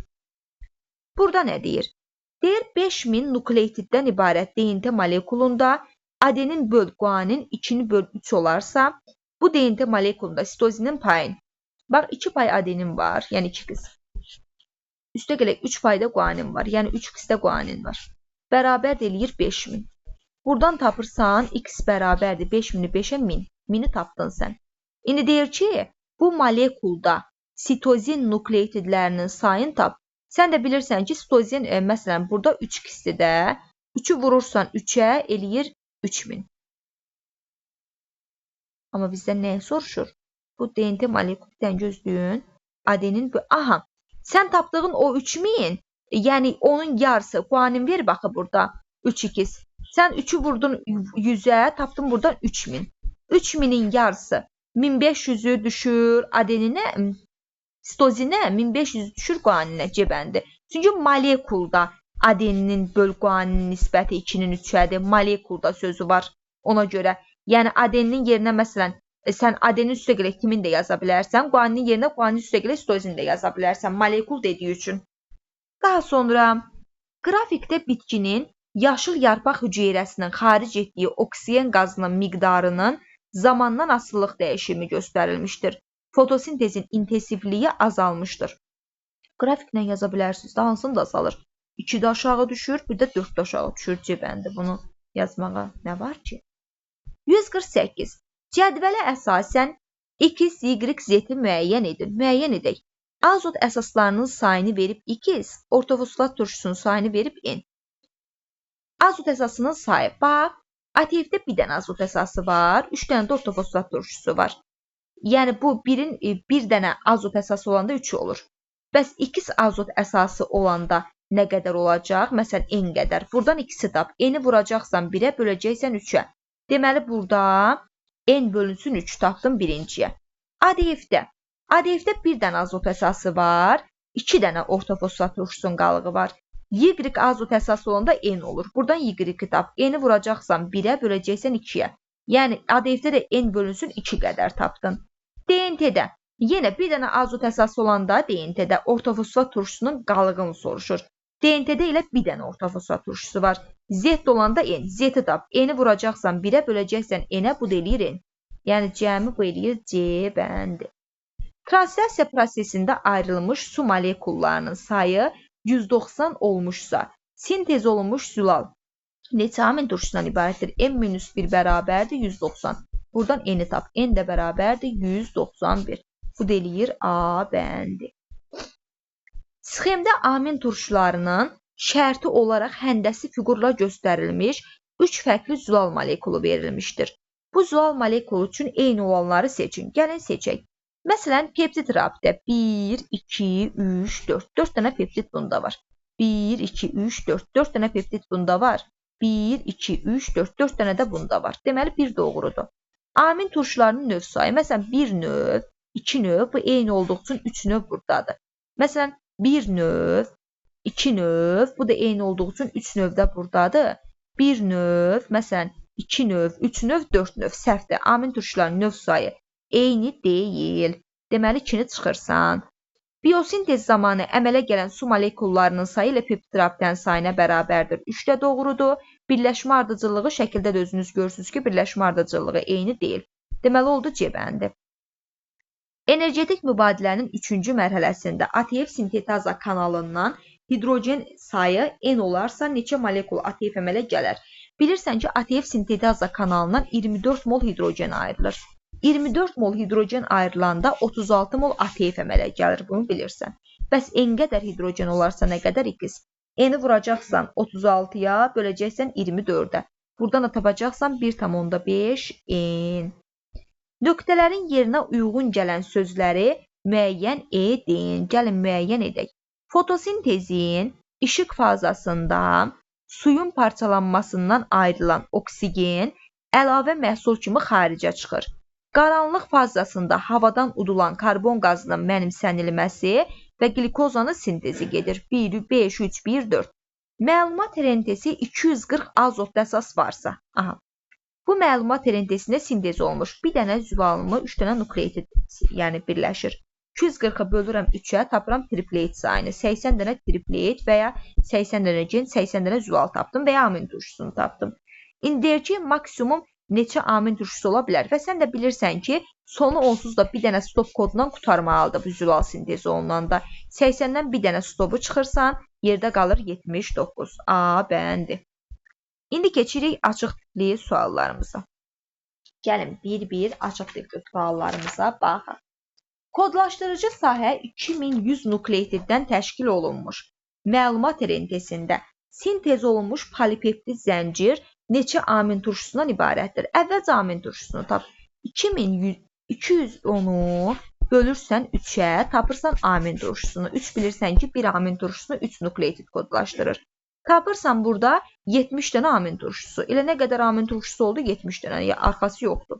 Burada nə deyir? Deyir, 5000 nukleotiddən ibarət DNT molekulunda adenin böl guanin 2-ni böl 3 olarsa, bu DNT molekulunda sitozinin payın Bax, 2 pay adenin var, yəni 2 qız. Üstə gələk 3 payda guanin var, yəni 3 qızda guanin var. Bərabər eləyir 5000. Buradan tapırsan, x bərabərdir 5000-i 5-ə 1000. 1000-i tapdın sən. İndi deyir ki, bu molekulda sitozin nukleotidlərinin sayını tap. Sən də bilirsən ki, sitozin, məsələn, burada 3 x'dir də. 3'ü vurursan 3'ə eləyir 3000. Amma bizdən nəyi soruşur? Bu DNT moleküldən gözləyin. Adenin, aha, sən tapdığın o 3000, yəni onun yarısı, guanin ver baxı burada, 3x. Sən 3'ü vurdun 100'ə, tapdın buradan 3000. 3000'in yarısı 1500'ü düşür adeninə, sitozinə, 1500 düşür guaninə, cəbəndi. Çünki molekulda adeninin böl guaninin nisbəti 2-nin 3'ədir. Molekulda sözü var ona görə. Yəni adeninin yerinə məsələn, sən adenin üstə gələk kimin də yaza bilərsən, guaninin yerinə guaninin üstə gələk sitozin də yaza bilərsən, molekul dediyi üçün. Daha sonra qrafikdə bitkinin yaşıl yarpaq hüceyrəsinin xaric etdiyi oksigen qazının miqdarının zamandan asılılıq dəyişimi göstərilmişdir. Fotosintezin intensivliyi azalmışdır. Qrafiklə yaza bilərsiniz, da hansını da azalır. 2 də aşağı düşür, bir də 4 də aşağı düşür, cəbəndə. Bunu yazmağa nə var ki? 148. Cədvələ əsasən x, y, z-i müəyyən edin. Müəyyən edək. Azot əsaslarının sayını verib x, ortofosfat turşusunun sayını verib n. Azot əsasının sayı. Bax, ATF-də bir dənə azot əsası var, 3 dənə də ortofosfat turşusu var. Yəni bu bir dənə azot əsası olanda 3 olur. Bəs x azot əsası olanda nə qədər olacaq? Məsələn, n qədər. Buradan x-i tap. N-i vuracaqsan 1-ə, böləcəksən 3-ə. Deməli, burada n bölünsün 3 tapdım birinciyə. ADF-də bir dənə azot əsası var, 2 dənə ortofosfat turşusunun qalığı var. Y azot əsası olanda n olur. Buradan y-i tap. N-i vuracaqsan 1-ə, böləcəksən 2-yə. Yəni, ADF-də də n bölünsün 2 qədər tapdın. DNT-də yenə bir dənə azot əsası olanda DNT-də ortofosfat turşusunun qalığını soruşur. DNT-də ilə bir dənə ortofosfat turşusu var. Z olanda n. Z-i tap. N-i vuracaqsan 1-ə, böləcəksən n-ə, bu da eləyir n. Yəni, cəmi bu eləyir C bəndi. Translasiya prosesində ayrılmış su molekullarının sayı 190 olmuşsa, sintez olunmuş zülal neçə amin turşusundan ibarətdir? M-1 bərabərdir 190. Buradan n-i tap. N də bərabərdir 191. Bu da eləyir A bəndi. Sxemdə amin turşularının şərti olaraq həndəsi fiqurla göstərilmiş 3 fərqli zülal molekulu verilmişdir. Bu zülal molekulu üçün eyni olanları seçin. Gəlin seçək. Məsələn, peptid rabitə 1, 2, 3, 4. 4 dənə peptid bunda var. 1, 2, 3, 4. 4 dənə peptid bunda var. 1, 2, 3, 4. 4 dənə də bunda var. Deməli, 1 doğrudur. Amin turşularının növ sayı. Məsələn, 1 növ, 2 növ, bu eyni olduğu üçün 3 növ buradadır. Məsələn, 1 növ, 2 növ, bu da eyni olduğu üçün 3 növ də buradadır. 1 növ, məsələn, 2 növ, 3 növ, 4 növ. Səhvdir. Amin turşularının növ sayı eyni deyil. Deməli, 2-ni çıxırsan. Biosintez zamanı əmələ gələn su molekullarının sayı ilə peptid rabitənin sayına bərabərdir. 3 də doğrudur. Birləşmə ardıcıllığı şəkildə də özünüz görürsünüz ki, birləşmə ardıcıllığı eyni deyil. Deməli, oldu C bəndi. Energetik mübadilənin 3-cü mərhələsində ATF sintetaza kanalından hidrogen sayı N olarsa neçə molekul ATF əmələ gələr? Bilirsən ki, ATF sintetaza kanalından 24 mol hidrogen ayrılır. 24 mol hidrogen ayrılanda 36 mol ATF əmələ gəlir, bunu bilirsən. Bəs N qədər hidrogen olarsa nə qədər x? N-i vuracaqsan 36-ya, böləcəksən 24-ə. Buradan da tapacaqsan 1,5 N. Nöqtələrin yerinə uyğun gələn sözləri müəyyən edin. Gəlin müəyyən edək. Fotosintezin işıq fazasında suyun parçalanmasından ayrılan oksigen əlavə məhsul kimi xaricə çıxır. Qaranlıq fazasında havadan udulan karbon qazının mənimsənilməsi və glikozanın sintezi gedir. 1, 5, 3, 1, 4. Məlumat rentesi 240 azotlu əsas varsa. Aha. Bu məlumat rentesində sintez olmuş. Bir dənə zülalımı, 3 dənə nukleotid yəni birləşir. 240-ı bölürəm 3-ə, tapıram triplet sayını. 80 dənə triplet və ya 80 dənə gen, 80 dənə zülal tapdım və ya amin turşusunu tapdım. İndi deyir ki, maksimum neçə amin turşusu ola bilər? Və sən də bilirsən ki, sonu onsuz da bir dənə stop kodundan qurtarmalıdır bu zülal sintezi olunanda. 80-dən bir dənə stopu çıxırsan, yerdə qalır 79. A bəndi. İndi keçirik açıq tipli suallarımıza. Gəlin bir-bir açıq tipli suallarımıza baxaq. Kodlaşdırıcı sahə 2100 nukleotiddən təşkil olunmuş. Məlumat rentesində sintez olunmuş polipeptid zəncir neçə amin turşusundan ibarətdir? Əvvəlcə amin turşusunu tap. 210-u bölürsən 3-ə, tapırsan amin turşusunu. 3 bilirsən ki, bir amin turşusunu 3 nukleotid kodlaşdırır. Tapırsan burada 70 dənə amin turşusu. Elə nə qədər amin turşusu oldu? 70 dənə. Arxası yoxdur.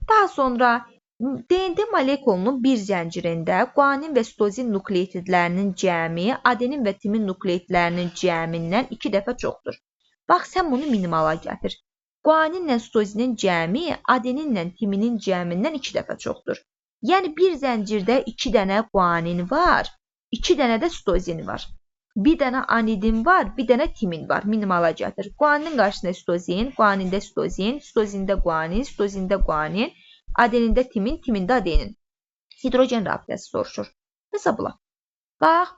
Daha sonra DNT molekulunun bir zəncirində guanin və sitozin nukleotidlərinin cəmi adenin və timin nukleotidlərinin cəmindən 2 dəfə çoxdur. Bax, sən bunu minimala gətir. Guaninlə sitozinin cəmi adeninlə timinin cəmindən 2 dəfə çoxdur. Yəni bir zəncirdə 2 dənə guanin var, 2 dənə də sitozin var. Bir dənə anidin var, bir dənə timin var. Minimala gətir. Guaninin qarşısında sitozin, guanində sitozin, sitozində guanin, sitozində guanin, adenində timin, timində adenin. Hidrogen rabitəsi soruşur. Hesabla. Bax,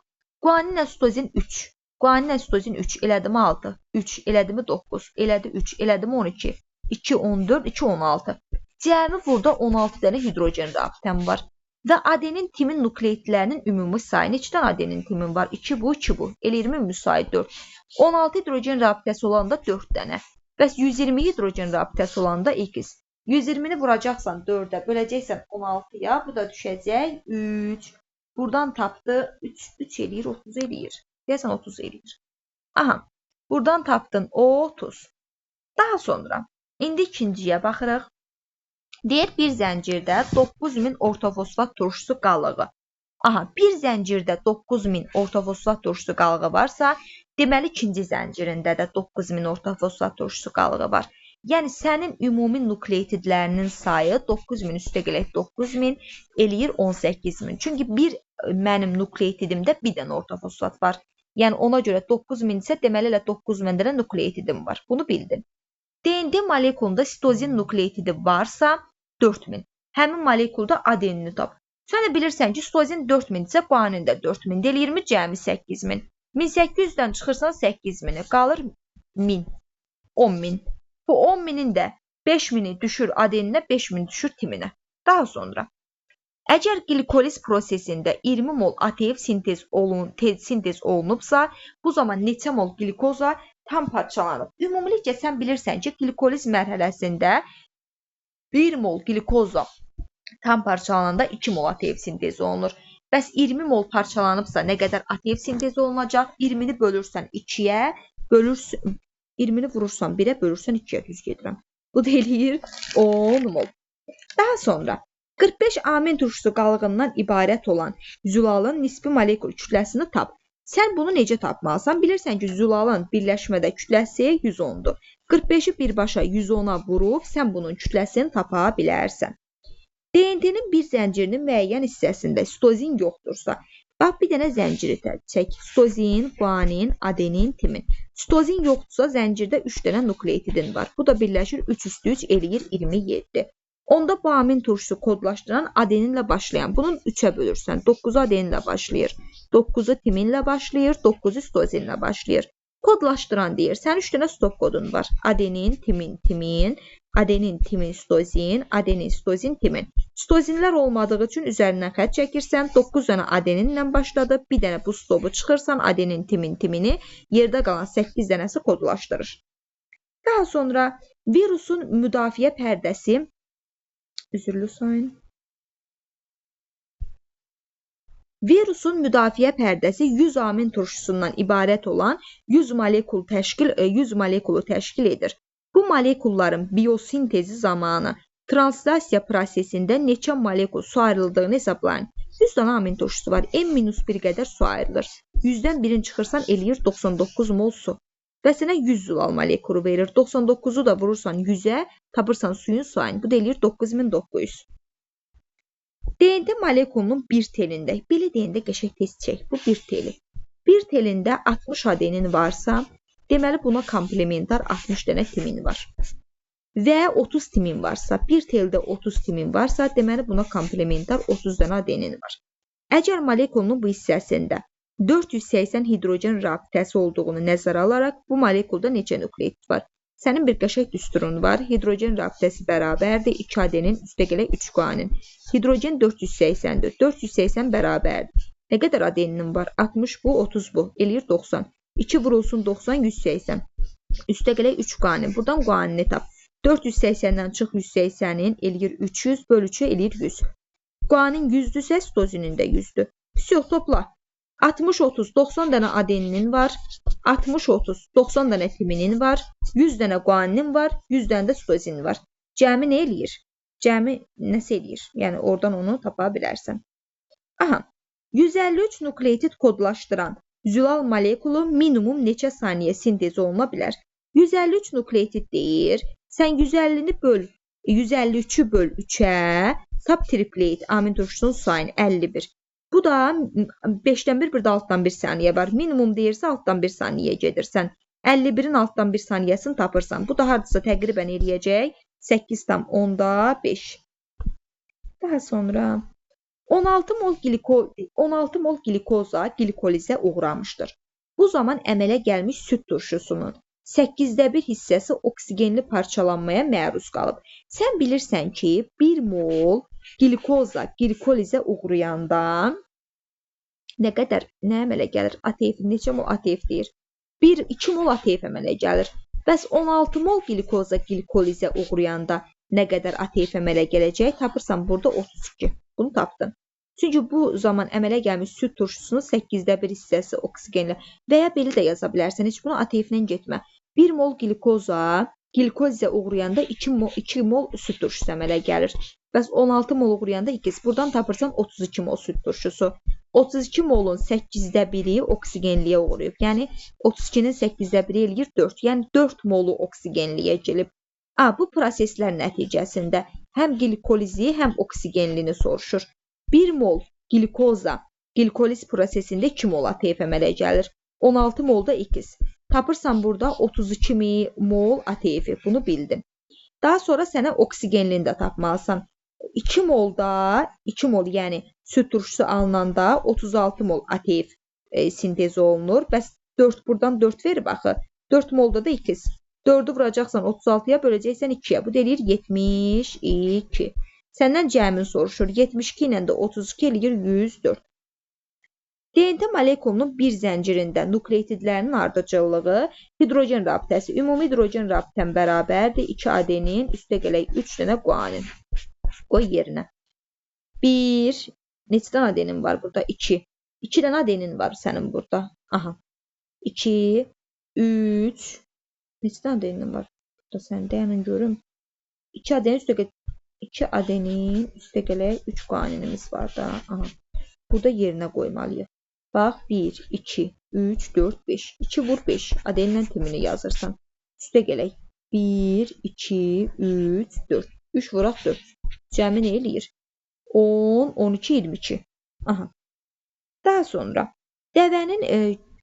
guaninlə sitozin 3. Guaninlə sitozin 3, elədimi 6, 3, elədimi 9, elədi 3, elədimi 12, 2, 14, 2, 16. Cəmi burada 16 dənə hidrogen rabitəm var. Və adenin timin nukleotidlərinin ümumi sayı neçədən adenin timin var? 2 bu, 2 bu. Eləyirmi müsait 4. 16 hidrogen rabitəsi olanda 4 dənə. Bəs 120 hidrogen rabitəsi olanda x. 120-ni vuracaqsan 4-ə, böləcəksən 16-ya, bu da düşəcək 3. Buradan tapdı 3 eləyir, 30 eləyir. Deyəsən 30 eləyir. Aha, buradan tapdın 30. Daha sonra, indi ikinciyə baxırıq. Deyir, bir zəncirdə 9000 ortofosfat turşusu qalığı. Aha, bir zəncirdə 9000 ortofosfat turşusu qalığı varsa, deməli ikinci zəncirində də 9000 ortofosfat turşusu qalığı var. Yəni, sənin ümumi nukleotidlərinin sayı 9000 üstə gələk 9000 eləyir 18000. Çünki mənim nukleotidimdə bir dənə ortofosfat var. Yəni, ona görə 9000 isə deməli elə 9000 dənə nukleotidim var. Bunu bildin. DNT molekulunda sitozin nukleotidi varsa 4000. Həmin molekulda adenini tap. Sən də bilirsən ki, sitozin 4000 isə guanin də 4000. Eləyirmi cəmi 8000. 1800-dən çıxırsan 8000-i. Qalır 1000. 10.000. Bu 10.000-in də 5.000-i düşür adeninə, 5.000 düşür timinə. Daha sonra, əgər glikoliz prosesində 20 mol ATF sintez olunubsa, bu zaman neçə mol glikoza tam parçalanıb. Ümumilikcə, sən bilirsən ki, glikoliz mərhələsində 1 mol glikoza tam parçalananda 2 mol ATF sintezi olunur. Bəs 20 mol parçalanıbsa nə qədər ATF sintezi olunacaq? 20-ni bölürsən 2-yə, 20-ni vurursan 1-ə, bölürsən 2-yə, düz gedirəm. Bu da eləyir 10 mol. Daha sonra 45 amin turşusu qalığından ibarət olan zülalın nisbi molekul kütləsini tap. Sən bunu necə tapmalısan? Bilirsən ki, zülalın birləşmədə kütləsi 110-dur. 45-i birbaşa 110-a vurub, sən bunun kütləsini tapa bilərsən. DNT-nin bir zəncirinin müəyyən hissəsində sitozin yoxdursa, bax, bir dənə zənciri çək. Sitozin, guanin, adenin, timin. Sitozin yoxdursa, zəncirdə 3 dənə nukleotidin var. Bu da birləşir 3 üstü 3 eləyir 27. Onda bu amin turşusu kodlaşdıran adeninlə başlayan. Bunun 3-ə bölürsən. 9-u adeninlə başlayır. 9-u timinlə başlayır. 9-u sitozinlə başlayır. Kodlaşdıran deyir. Sən 3 dənə stop kodun var. Adenin, timin, timin. Adenin, timin, sitozin. Adenin, sitozin, timin. Sitozinlər olmadığı üçün üzərindən xətt çəkirsən. 9 dənə adeninlə başladı. Bir dənə bu stopu çıxırsan. Adenin, timin, timini. Yerdə qalan 8 dənəsi kodlaşdırır. Daha sonra virusun müdafiə pərdəsi üzürlü sayın. Virusun müdafiə pərdəsi 100 amin turşusundan ibarət olan 100 molekulu təşkil edir. Bu molekulların biosintezi zamanı translasiya prosesində neçə molekul su ayrıldığını hesablayın. 100 dənə amin turşusu var. N-1 qədər su ayrılır. 100-dən birini çıxırsan eləyir 99 mol su. Və sənə 100 zülal molekulu verir. 99-u da vurursan 100-ə, tapırsan suyun sayını. Bu da eləyir 9900. DNT molekulunun bir telində, belə deyəndə qəşəng test çək. Bu bir teli. Bir telində 60 adenin varsa, deməli buna komplementar 60 dənə timin var. və 30 timin varsa, bir teldə 30 timin varsa, deməli buna komplementar 30 dənə adenin var. Əgər molekulunun bu hissəsində 480 hidrogen rabitəsi olduğunu nəzərə alaraq, bu molekulda neçə nukleotit var? Sənin bir qəşəng düsturun var. Hidrogen rabitəsi bərabərdir 2 adenin üstəgələ 3 guanin. Hidrogen 480-dir. 480 bərabərdir. Nə qədər adeninin var? 60 bu, 30 bu. Eləyir 90. 2 vurulsun 90, 180. Üstəgələ 3 guanin. Buradan guanini tap. 480-dən çıx 180-in eləyir 300, böl 3-ü eləyir 100. Guanin 100-dürsə, sitozinin də 100-dür. Всё, topla. 60-30, 90 dənə adeninin var. 60-30, 90 dənə timinin var. 100 dənə guaninin var. 100 dənə də sitozinin var. Cəmi nə eləyir? Cəmi nəsə eləyir? Yəni, oradan onu tapa bilərsən. Aha. 153 nukleotit kodlaşdıran zülal molekulu minimum neçə saniyə sintez oluna bilər? 153 nukleotit deyir. Sən 150-ni böl, 153-ü böl 3-ə, tap triplet, amin turşusunun sayını 51. Bu da 5-dən 1, bir də altdan 1 saniyə var. Minimum deyirsə altdan 1 saniyəyə gedirsən. 51-in altdan 1 saniyəsini tapırsan. Bu da hardasa təqribən eləyəcək 8,5. Daha sonra 16 mol glikoza glikolizə uğramışdır. Bu zaman əmələ gəlmiş süd turşusunun 8də 1 hissəsi oksigenli parçalanmaya məruz qalıb. Sən bilirsən ki, 1 mol glikoza glikolizə uğrayanda nə əmələ gəlir? ATF, neçə mol ATF deyir? 1-2 mol ATF əmələ gəlir. Bəs 16 mol glikoza glikolizə uğrayanda nə qədər ATF əmələ gələcək? Tapırsan burada 32. Bunu tapdın. Çünki bu zaman əmələ gəlmiş süd turşusunun 8də 1 hissəsi oksigenli və ya belə də yaza bilərsən. Heç bunu ATF-lə getmə. 1 mol glikozə uğrayanda 2 mol süd turşusu əmələ gəlir. Bəs 16 mol uğrayanda 2. Buradan tapırsan 32 mol süd turşusu. 32 molun 8də 1-i oksigenliyə uğrayıb. Yəni 32-nin 8də 1-i eləyir 4. Yəni 4 molu oksigenliyə gəlib. Bu proseslər nəticəsində həm glikolizi, həm oksigenlini soruşur. 1 mol glikoliz prosesində 2 mol ATF əmələ gəlir. 16 molda 2. Tapırsan burada 32 mol ATF. Bunu bildin. Daha sonra sənə oksigenlini də tapmalısan. 2 molda, 2 mol yəni süd turşusu alınanda 36 mol ATF sintez olunur. Bəs 4 buradan 4 verir baxı. 4 molda da 2. 4-ü vuracaqsan 36-ya böləcəksən 2-yə. Bu deyir 72. Səndən cəmin soruşur. 72 ilə də 32 eləyir 104. DNT molekulunun bir zəncirində nukleotidlərinin ardıcıllığı, hidrogen rabitəsi, ümumi hidrogen rabitən bərabərdir. 2 adenin, üstəgələk 3 dənə guanin. Qoy yerinə. 1, neçə dənə adenin var burada? 2. 2 dənə adenin var sənin burada. Aha. 2, 3, neçə dənə adenin var? Burada sən dayanın görüm. 2 adenin üstəgələk 2 adenin üstəgələk 3 guaninimiz var da. Aha. Burada yerinə qoymalıyıq. Bax, 1, 2, 3, 4, 5. 2 vur 5. Adenin timini yazırsan. Üstəgələk 1, 2, 3, 4. 3 vuraq 4. Cəmi nə eləyir? 10, 12, 22. Aha. Daha sonra dəvənin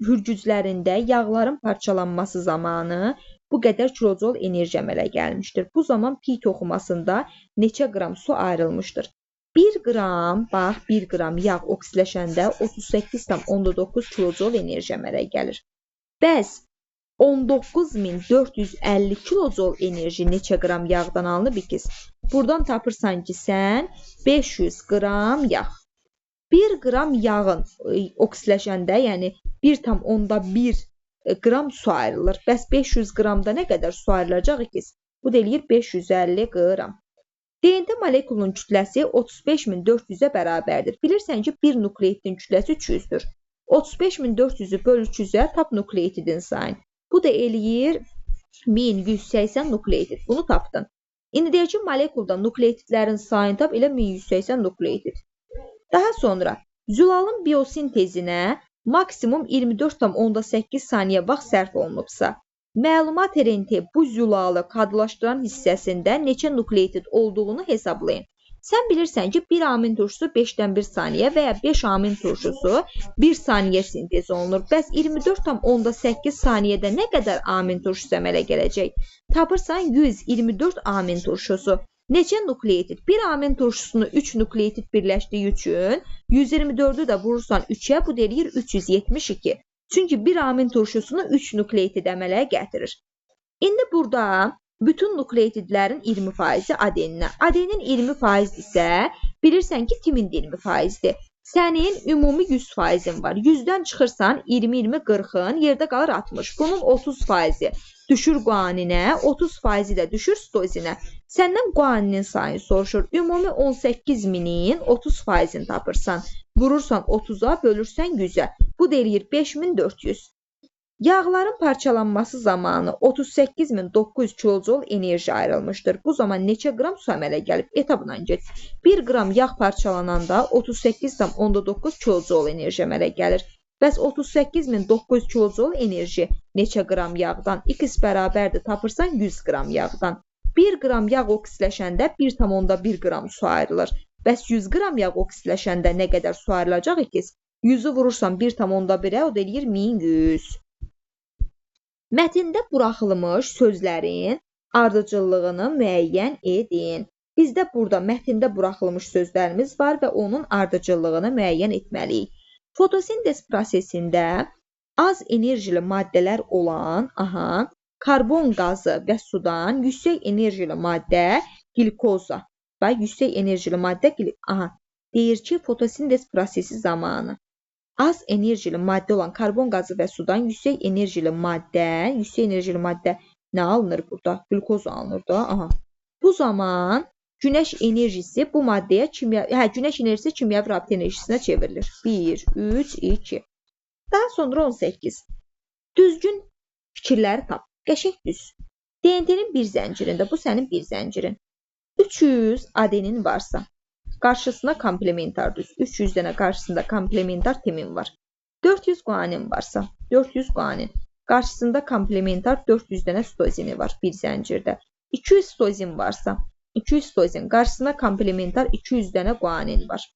hürgüclərində yağların parçalanması zamanı bu qədər kilojol enerji əmələ gəlmişdir. Bu zaman pi toxumasında neçə qram su ayrılmışdır? 1 qram, bax 1 qram yağ oksiləşəndə 38,9 kilojol enerji əmələ gəlir. Bəs 19.450 kilojol enerji neçə qram yağdan alınıb 2? Buradan tapırsan ki, sən 500 qram yağ. 1 qram yağın oksiləşəndə, yəni 1,1 qram su ayrılır. Bəs 500 qramda nə qədər su ayrılacaq 2? Bu deyir 550 qram. DNT molekulunun kütləsi 35.400-ə bərabərdir. Bilirsən ki, bir nukleotitin kütləsi 300-dür. 35.400-ü böl 300-ə tap nukleotidin sayını. Bu da eləyir 1180 nukleotid. Bunu tapdın. İndi deyək ki, molekulda nukleotidlərin sayını tap elə 1180 nukleotid. Daha sonra zülalın biosintezinə maksimum 24,8 saniyə vaxt sərf olunubsa, məlumat RNT bu zülalı kodlaşdıran hissəsində neçə nukleotid olduğunu hesablayın. Sən bilirsən ki, 1 amin turşusu 5-dən 1 saniyə və ya 5 amin turşusu 1 saniyə sintez olunur. Bəs 24,8 saniyədə nə qədər amin turşusu əmələ gələcək? Tapırsan 124 amin turşusu. Neçə nukleotid? 1 amin turşusunu 3 nukleotid birləşdiyi üçün 124'ü də vurursan 3'ə, bu deyir 372. Çünki 1 amin turşusunu 3 nukleotid əmələ gətirir. İndi burada bütün nukleotidlərin 20%-i adeninə. Adenin 20% isə bilirsən ki, timin 20%-dir. Sənin ümumi 100%'in var. 100'dən çıxırsan 20-20-40'ın, yerdə qalır 60. Bunun 30%'i düşür guaninə, 30%'i də düşür stozinə. Səndən guaninin sayını soruşur. Ümumi 18.000'in 30%'ini tapırsan. Vurursan 30'a, bölürsən 100'ə. Bu deyir 5400. Yağların parçalanması zamanı 38.900 kilojul enerji ayrılmışdır. Bu zaman neçə qram su əmələ gəlib? Etabından geç. 1 qram yağ parçalananda 38.9 kilojul enerji əmələ gəlir. Bəs 38.900 kilojul enerji neçə qram yağdan? X bərabərdir, tapırsan 100 qram yağdan. 1 qram yağ oksidləşəndə 1,1 qram su ayrılır. Bəs 100 qram yağ oksidləşəndə nə qədər su ayrılacaq X? 100'ü vurursan 1,1'ə, o deyir 1100. Mətndə buraxılmış sözlərin ardıcıllığını müəyyən edin. Bizdə burada mətndə buraxılmış sözlərimiz var və onun ardıcıllığını müəyyən etməliyik. Fotosintez prosesində az enerjili maddələr olan karbon qazı və sudan yüksək enerjili maddə glikoza və yüksək enerjili maddə deyir ki, fotosintez prosesi zamanı az enerjili maddə olan karbon qazı və sudan yüksək enerjili maddə nə alınır burada? Glikoz alınır da. Bu zaman günəş enerjisi bu maddəyə günəş enerjisi kimyəvi rabitə enerjisinə çevrilir. 1, 3, 2. Daha sonra 18. Düzgün fikirləri tap. Qəşəng düz. DNT-nin bir zəncirində, bu sənin bir zəncirin. 300 adenin varsa, qarşısına komplementar düz. 300 dənə qarşısında komplementar timin var. 400 guanin varsa, 400 guanin. Qarşısında komplementar 400 dənə stozini var bir zəncirdə. 200 stozin varsa, 200 stozin. Qarşısına komplementar 200 dənə guanin var.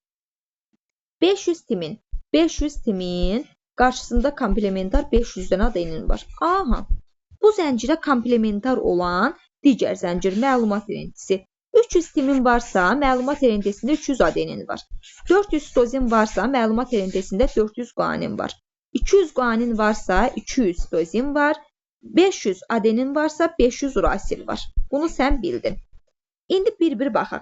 500 timin. 500 timin. Qarşısında komplementar 500 dənə adenin var. Bu zəncirə komplementar olan digər zəncir məlumat rentisi. 300 timin varsa, məlumat rentesində 300 adenin var. 400 stozin varsa, məlumat rentesində 400 guanin var. 200 guanin varsa, 200 stozin var. 500 adenin varsa, 500 urasil var. Bunu sən bildin. İndi bir-bir baxaq.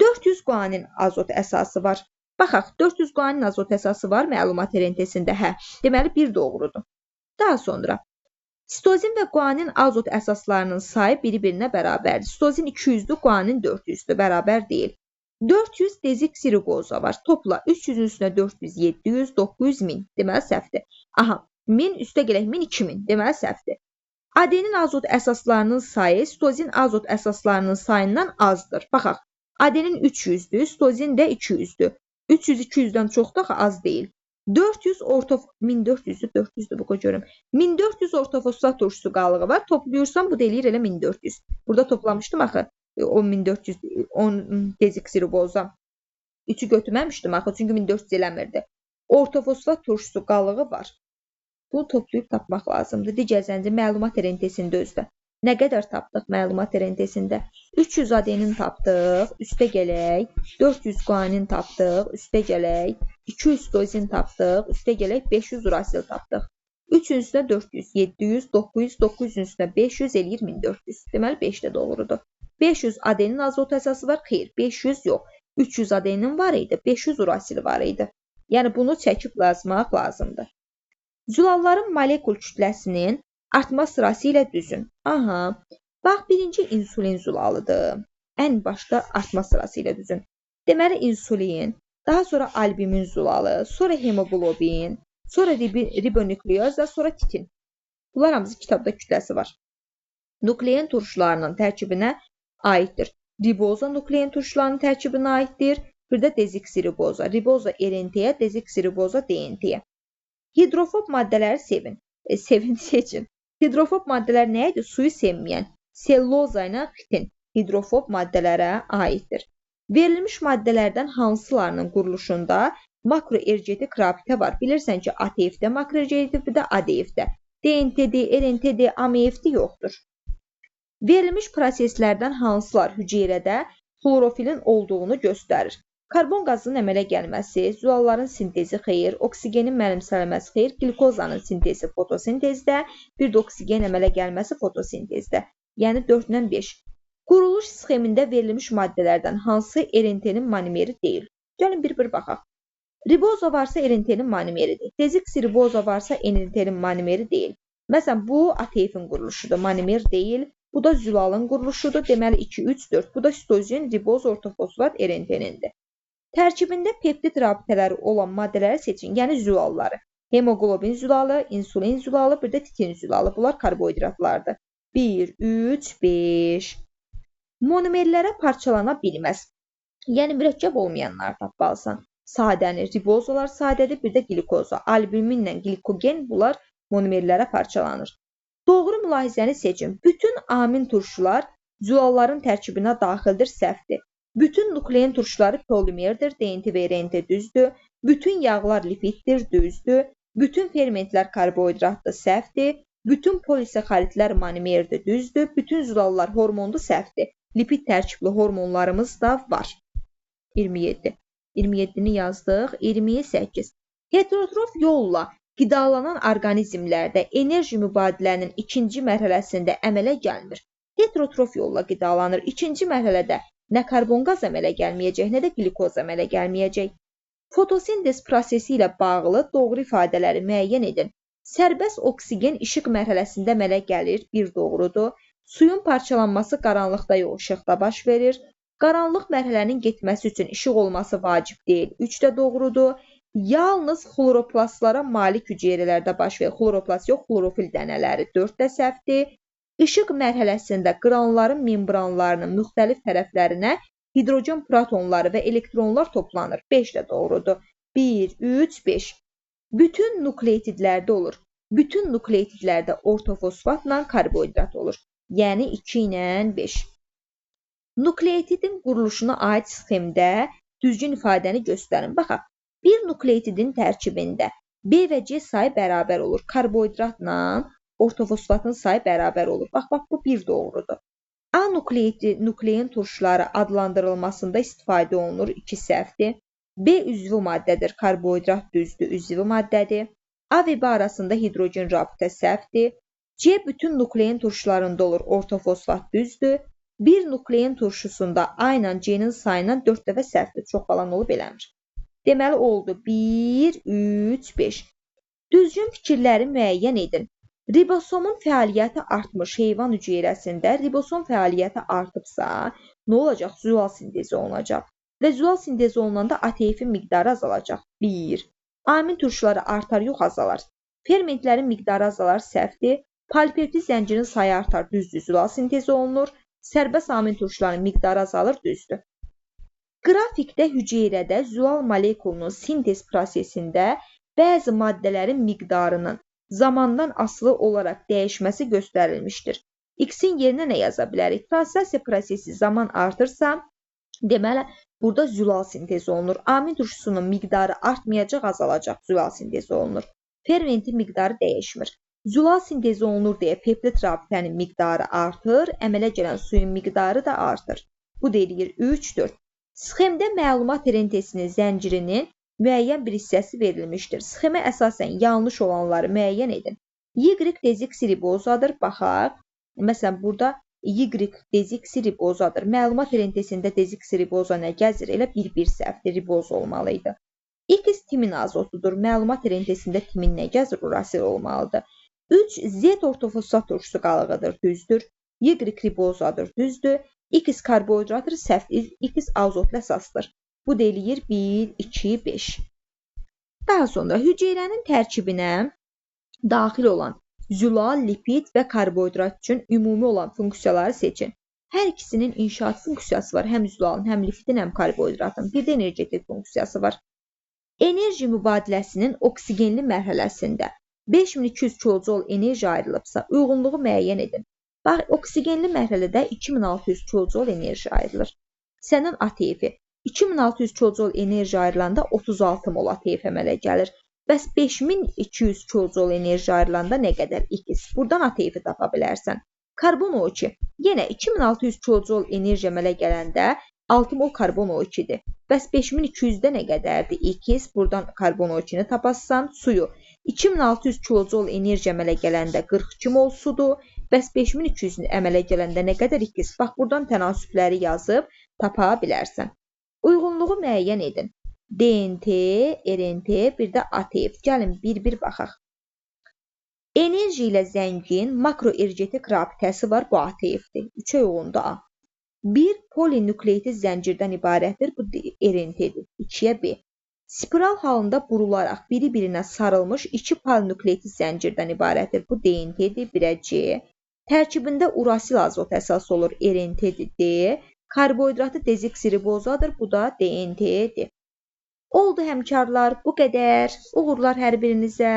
400 guanin azot əsası var. Baxaq, 400 guanin azot əsası var məlumat rentesində. Deməli, bir doğrudur. Daha sonra stozin və guanin azot əsaslarının sayı biri-birinə bərabərdir. Stozin 200'dür, guanin 400'dür, bərabər deyil. 400 dezoksiriboza var. Topla 300'ün üstünə 400, 700, 900, 1000. Deməli, səhvdir. 1000 üstə gələk 1000, 2000. Deməli, səhvdir. Adenin azot əsaslarının sayı stozin azot əsaslarının sayından azdır. Baxaq, adenin 300'dür, stozin də 200'dür. 300 200'dən çox da az deyil. 1400'dür bu görüm. 1400 ortofosfat turşusu qalığı var. Toplayırsan bu deyir elə 1400. Burada toplamışdım axı 10400 dezoksiriboza. 3'ü götürməmişdim axı çünki 1400 eləmirdi. Ortofosfat turşusu qalığı var. Bunu toplayıb tapmaq lazımdır. Digər zəncir məlumat rentesində özdə. Nə qədər tapdıq məlumat rentesində? 300 adenin tapdıq, üstə gələk. 400 guanin tapdıq, üstə gələk. 200 stozin tapdıq, üstə gələk. 500 urasil tapdıq. 3'ün üstünə 400, 700, 900, 900'ün üstünə 500 eləyir 1400. Deməli 5 də doğrudur. 500 adenin azot əsası var. Xeyr, 500 yox. 300 adenin var idi, 500 urasil var idi. Yəni bunu çəkib yazmaq lazımdır. Zülalların molekul kütləsinin artma sırası ilə düzün. Bax, birinci insulin zulalıdır. Ən başda artma sırası ilə düzün. Deməli, insulin, daha sonra albumin zulalı, sonra hemoglobin, sonra ribonükleoz, sonra titin. Bunlar hamısı kitabda kütləsi var. Nuklein turşularının tərkibinə aiddir. Riboza nuklein turşularının tərkibinə aiddir. Bir də dezoksiriboza. Riboza RNT-yə, dezoksiriboza DNT-yə. Hidrofob maddələri seçin. Hidrofob maddələr nə idi? Suyu sevməyən. Selloza ilə xitin hidrofob maddələrə aiddir. Verilmiş maddələrdən hansılarının quruluşunda makroenergetik rabitə var? Bilirsən ki, ATF-də makroenergetik, bir də ADF-də. DNT-dir, RNT-dir, AMF-dir yoxdur. Verilmiş proseslərdən hansılar hüceyrədə xlorofilin olduğunu göstərir? Karbon qazının əmələ gəlməsi, zülalların sintezi xeyr, oksigenin mənimsənilməsi xeyr, glikozanın sintezi fotosintezdə, bir də oksigen əmələ gəlməsi fotosintezdə. Yəni 4-dən 5. Quruluş sxemində verilmiş maddələrdən hansı RNT-nin monomeri deyil? Gəlin bir-bir baxaq. Riboza varsa RNT-nin monomeridir. Dezoksiriboza varsa NNT-nin monomeri deyil. Məsələn, bu ATF-in quruluşudur, monomer deyil. Bu da zülalın quruluşudur. Deməli 2, 3, 4. Bu da sitozin, riboz, ortofosfat RNT-nindir. Tərkibində peptid rabitələri olan maddələri seçin, yəni zülalları. Hemoglobin zülalı, insulin zülalı, bir də titin zülalı. Bunlar karbohidratlardır. 1, 3, 5. Monomerlərə parçalana bilməz. Yəni mürəkkəb olmayanlar tapmalısan. Sadəni, ribozalar sadədir, bir də glikoza. Albuminlə glikogen bunlar monomerlərə parçalanır. Doğru mülahizəni seçin. Bütün amin turşular zülalların tərkibinə daxildir, səhvdir. Bütün nuklein turşuları polimerdir, DNT və RNT düzdür. Bütün yağlar lipiddir, düzdür. Bütün fermentlər karbohidratdır, səhvdir. Bütün polisaxaridlər monomerdir, düzdür. Bütün zülallar hormondur, səhvdir. Lipid tərkibli hormonlarımız da var. 27. 27-ni yazdıq. 28. Heterotrof yolla qidalanan orqanizmlərdə enerji mübadilənin ikinci mərhələsində əmələ gəlmir. Heterotrof yolla qidalanır. İkinci mərhələdə nə karbon qaz əmələ gəlməyəcək, nə də glikoz əmələ gəlməyəcək. Fotosintez prosesi ilə bağlı doğru ifadələri müəyyən edin. Sərbəst oksigen işıq mərhələsində əmələ gəlir, bir doğrudur. Suyun parçalanması qaranlıqda yox, işıqda baş verir. Qaranlıq mərhələnin getməsi üçün işıq olması vacib deyil, 3 də doğrudur. Yalnız xloroplastlara malik hüceyrələrdə baş verir. Xloroplast yox, xlorofil dənələri 4 də səhvdir. İşıq mərhələsində qranların membranlarının müxtəlif tərəflərinə hidrogen protonları və elektronlar toplanır. 5 də doğrudur. 1, 3, 5. Bütün nukleotidlərdə olur. Bütün nukleotidlərdə ortofosfatla karbohidrat olur. Yəni 2 ilə 5. Nukleotidin quruluşuna aid sxemdə düzgün ifadəni göstərin. Baxaq, bir nukleotidin tərkibində B və C sayı bərabər olur. Karbohidratla ortofosfatın sayı bərabər olur. Bax, bu bir doğrudur. A nuklein turşuları adlandırılmasında istifadə olunur. 2 səhvdir. B üzvü maddədir. Karbohidrat düzdür, üzvü maddədir. A və B arasında hidrogen rabitə səhvdir. C bütün nuklein turşularında olur. Ortofosfat düzdür. Bir nuklein turşusunda A ilə C-nin sayından 4 dəfə səhvdir. Çox falan olub eləmir. Deməli oldu 1, 3, 5. Düzgün fikirləri müəyyən edin. Ribosomun fəaliyyəti artmış heyvan hüceyrəsində ribosom fəaliyyəti artıbsa, nə olacaq? Zülal sintezi olunacaq. Və zülal sintezi olunanda ATF-in miqdarı azalacaq. 1. Amin turşuları artar, yox azalar. Fermentlərin miqdarı azalar, səhvdir. Polipeptid zəncirin sayı artar, düzdür, zülal sintezi olunur. Sərbəst amin turşuların miqdarı azalır, düzdür. Qrafikdə hüceyrədə zülal molekulunun sintez prosesində bəzi maddələrin miqdarının zamandan asılı olaraq dəyişməsi göstərilmişdir. X-in yerinə nə yaza bilərik? Translasiya prosesi zaman artırsa, deməli, burada zülal sintezi olunur. Amin turşusunun miqdarı artmayacaq, azalacaq, zülal sintezi olunur. Fermentin miqdarı dəyişmir. Zülal sintezi olunur deyə peptid rabitənin miqdarı artır, əmələ gələn suyun miqdarı da artır. Bu deyir 3, 4. Sxemdə məlumat RNT-sinin zəncirinin müəyyən bir hissəsi verilmişdir. Sxemə əsasən yanlış olanları müəyyən edin. Y dezoksiribozadır, baxaq. Məsələn, burada Y dezoksiribozadır. Məlumat RNT-sində dezoksiriboza nə gəzir? Elə bir səhvdir, riboz olmalıydı. X timin azotudur. Məlumat RNT-sində timin nə gəzir? Urasil olmalıdır. 3 Z ortofosfat turşusu qalığıdır, düzdür. Y ribozadır, düzdür. X karbohidrattır, səhvdir. X azotlu əsasdır. Bu deyir 1, 2, 5. Daha sonra hüceyrənin tərkibinə daxil olan zülal, lipid və karbohidrat üçün ümumi olan funksiyaları seçin. Hər ikisinin inşaat funksiyası var. Həm zülalın, həm lipidin, həm karbohidratın. Bir də energetik funksiyası var. Enerji mübadiləsinin oksigenli mərhələsində 5200 kilojol enerji ayrılıbsa, uyğunluğu müəyyən edin. Bax, oksigenli mərhələdə 2600 kilojol enerji ayrılır. Sənin ATF-i 2600 kilojul enerji ayrılanda 36 mol ATF əmələ gəlir. Bəs 5200 kilojul enerji ayrılanda nə qədər X? Buradan ATF-i tapa bilərsən. Karbon O2 yenə 2600 kilojul enerji əmələ gələndə 6 mol karbon O2-dir. Bəs 5200-də nə qədərdir X? Buradan karbon O2-ni tapasan. Suyu 2600 kilojul enerji əmələ gələndə 42 mol sudur. Bəs 5200 əmələ gələndə nə qədər X? Bax, buradan tənasübləri yazıb tapa bilərsən. Uyğunluğu müəyyən edin. DNT, RNT, bir də ATF. Gəlin bir-bir baxaq. Enerji ilə zəngin makroenergetik rabitəsi var, bu ATF-dir. 3-ə uyğundur A. Bir polinukleotit zəncirdən ibarətdir, bu RNT-dir. 2-yə B. Spiral halında burularaq biri-birinə sarılmış 2 polinukleotit zəncirdən ibarətdir, bu DNT-dir, 1-ə C. Tərkibində urasil azot əsas olur, RNT-dir, D. Karbohidratı dezoksiribozadır, bu da DNT-dir. Oldu həmkarlar, bu qədər. Uğurlar hər birinizə.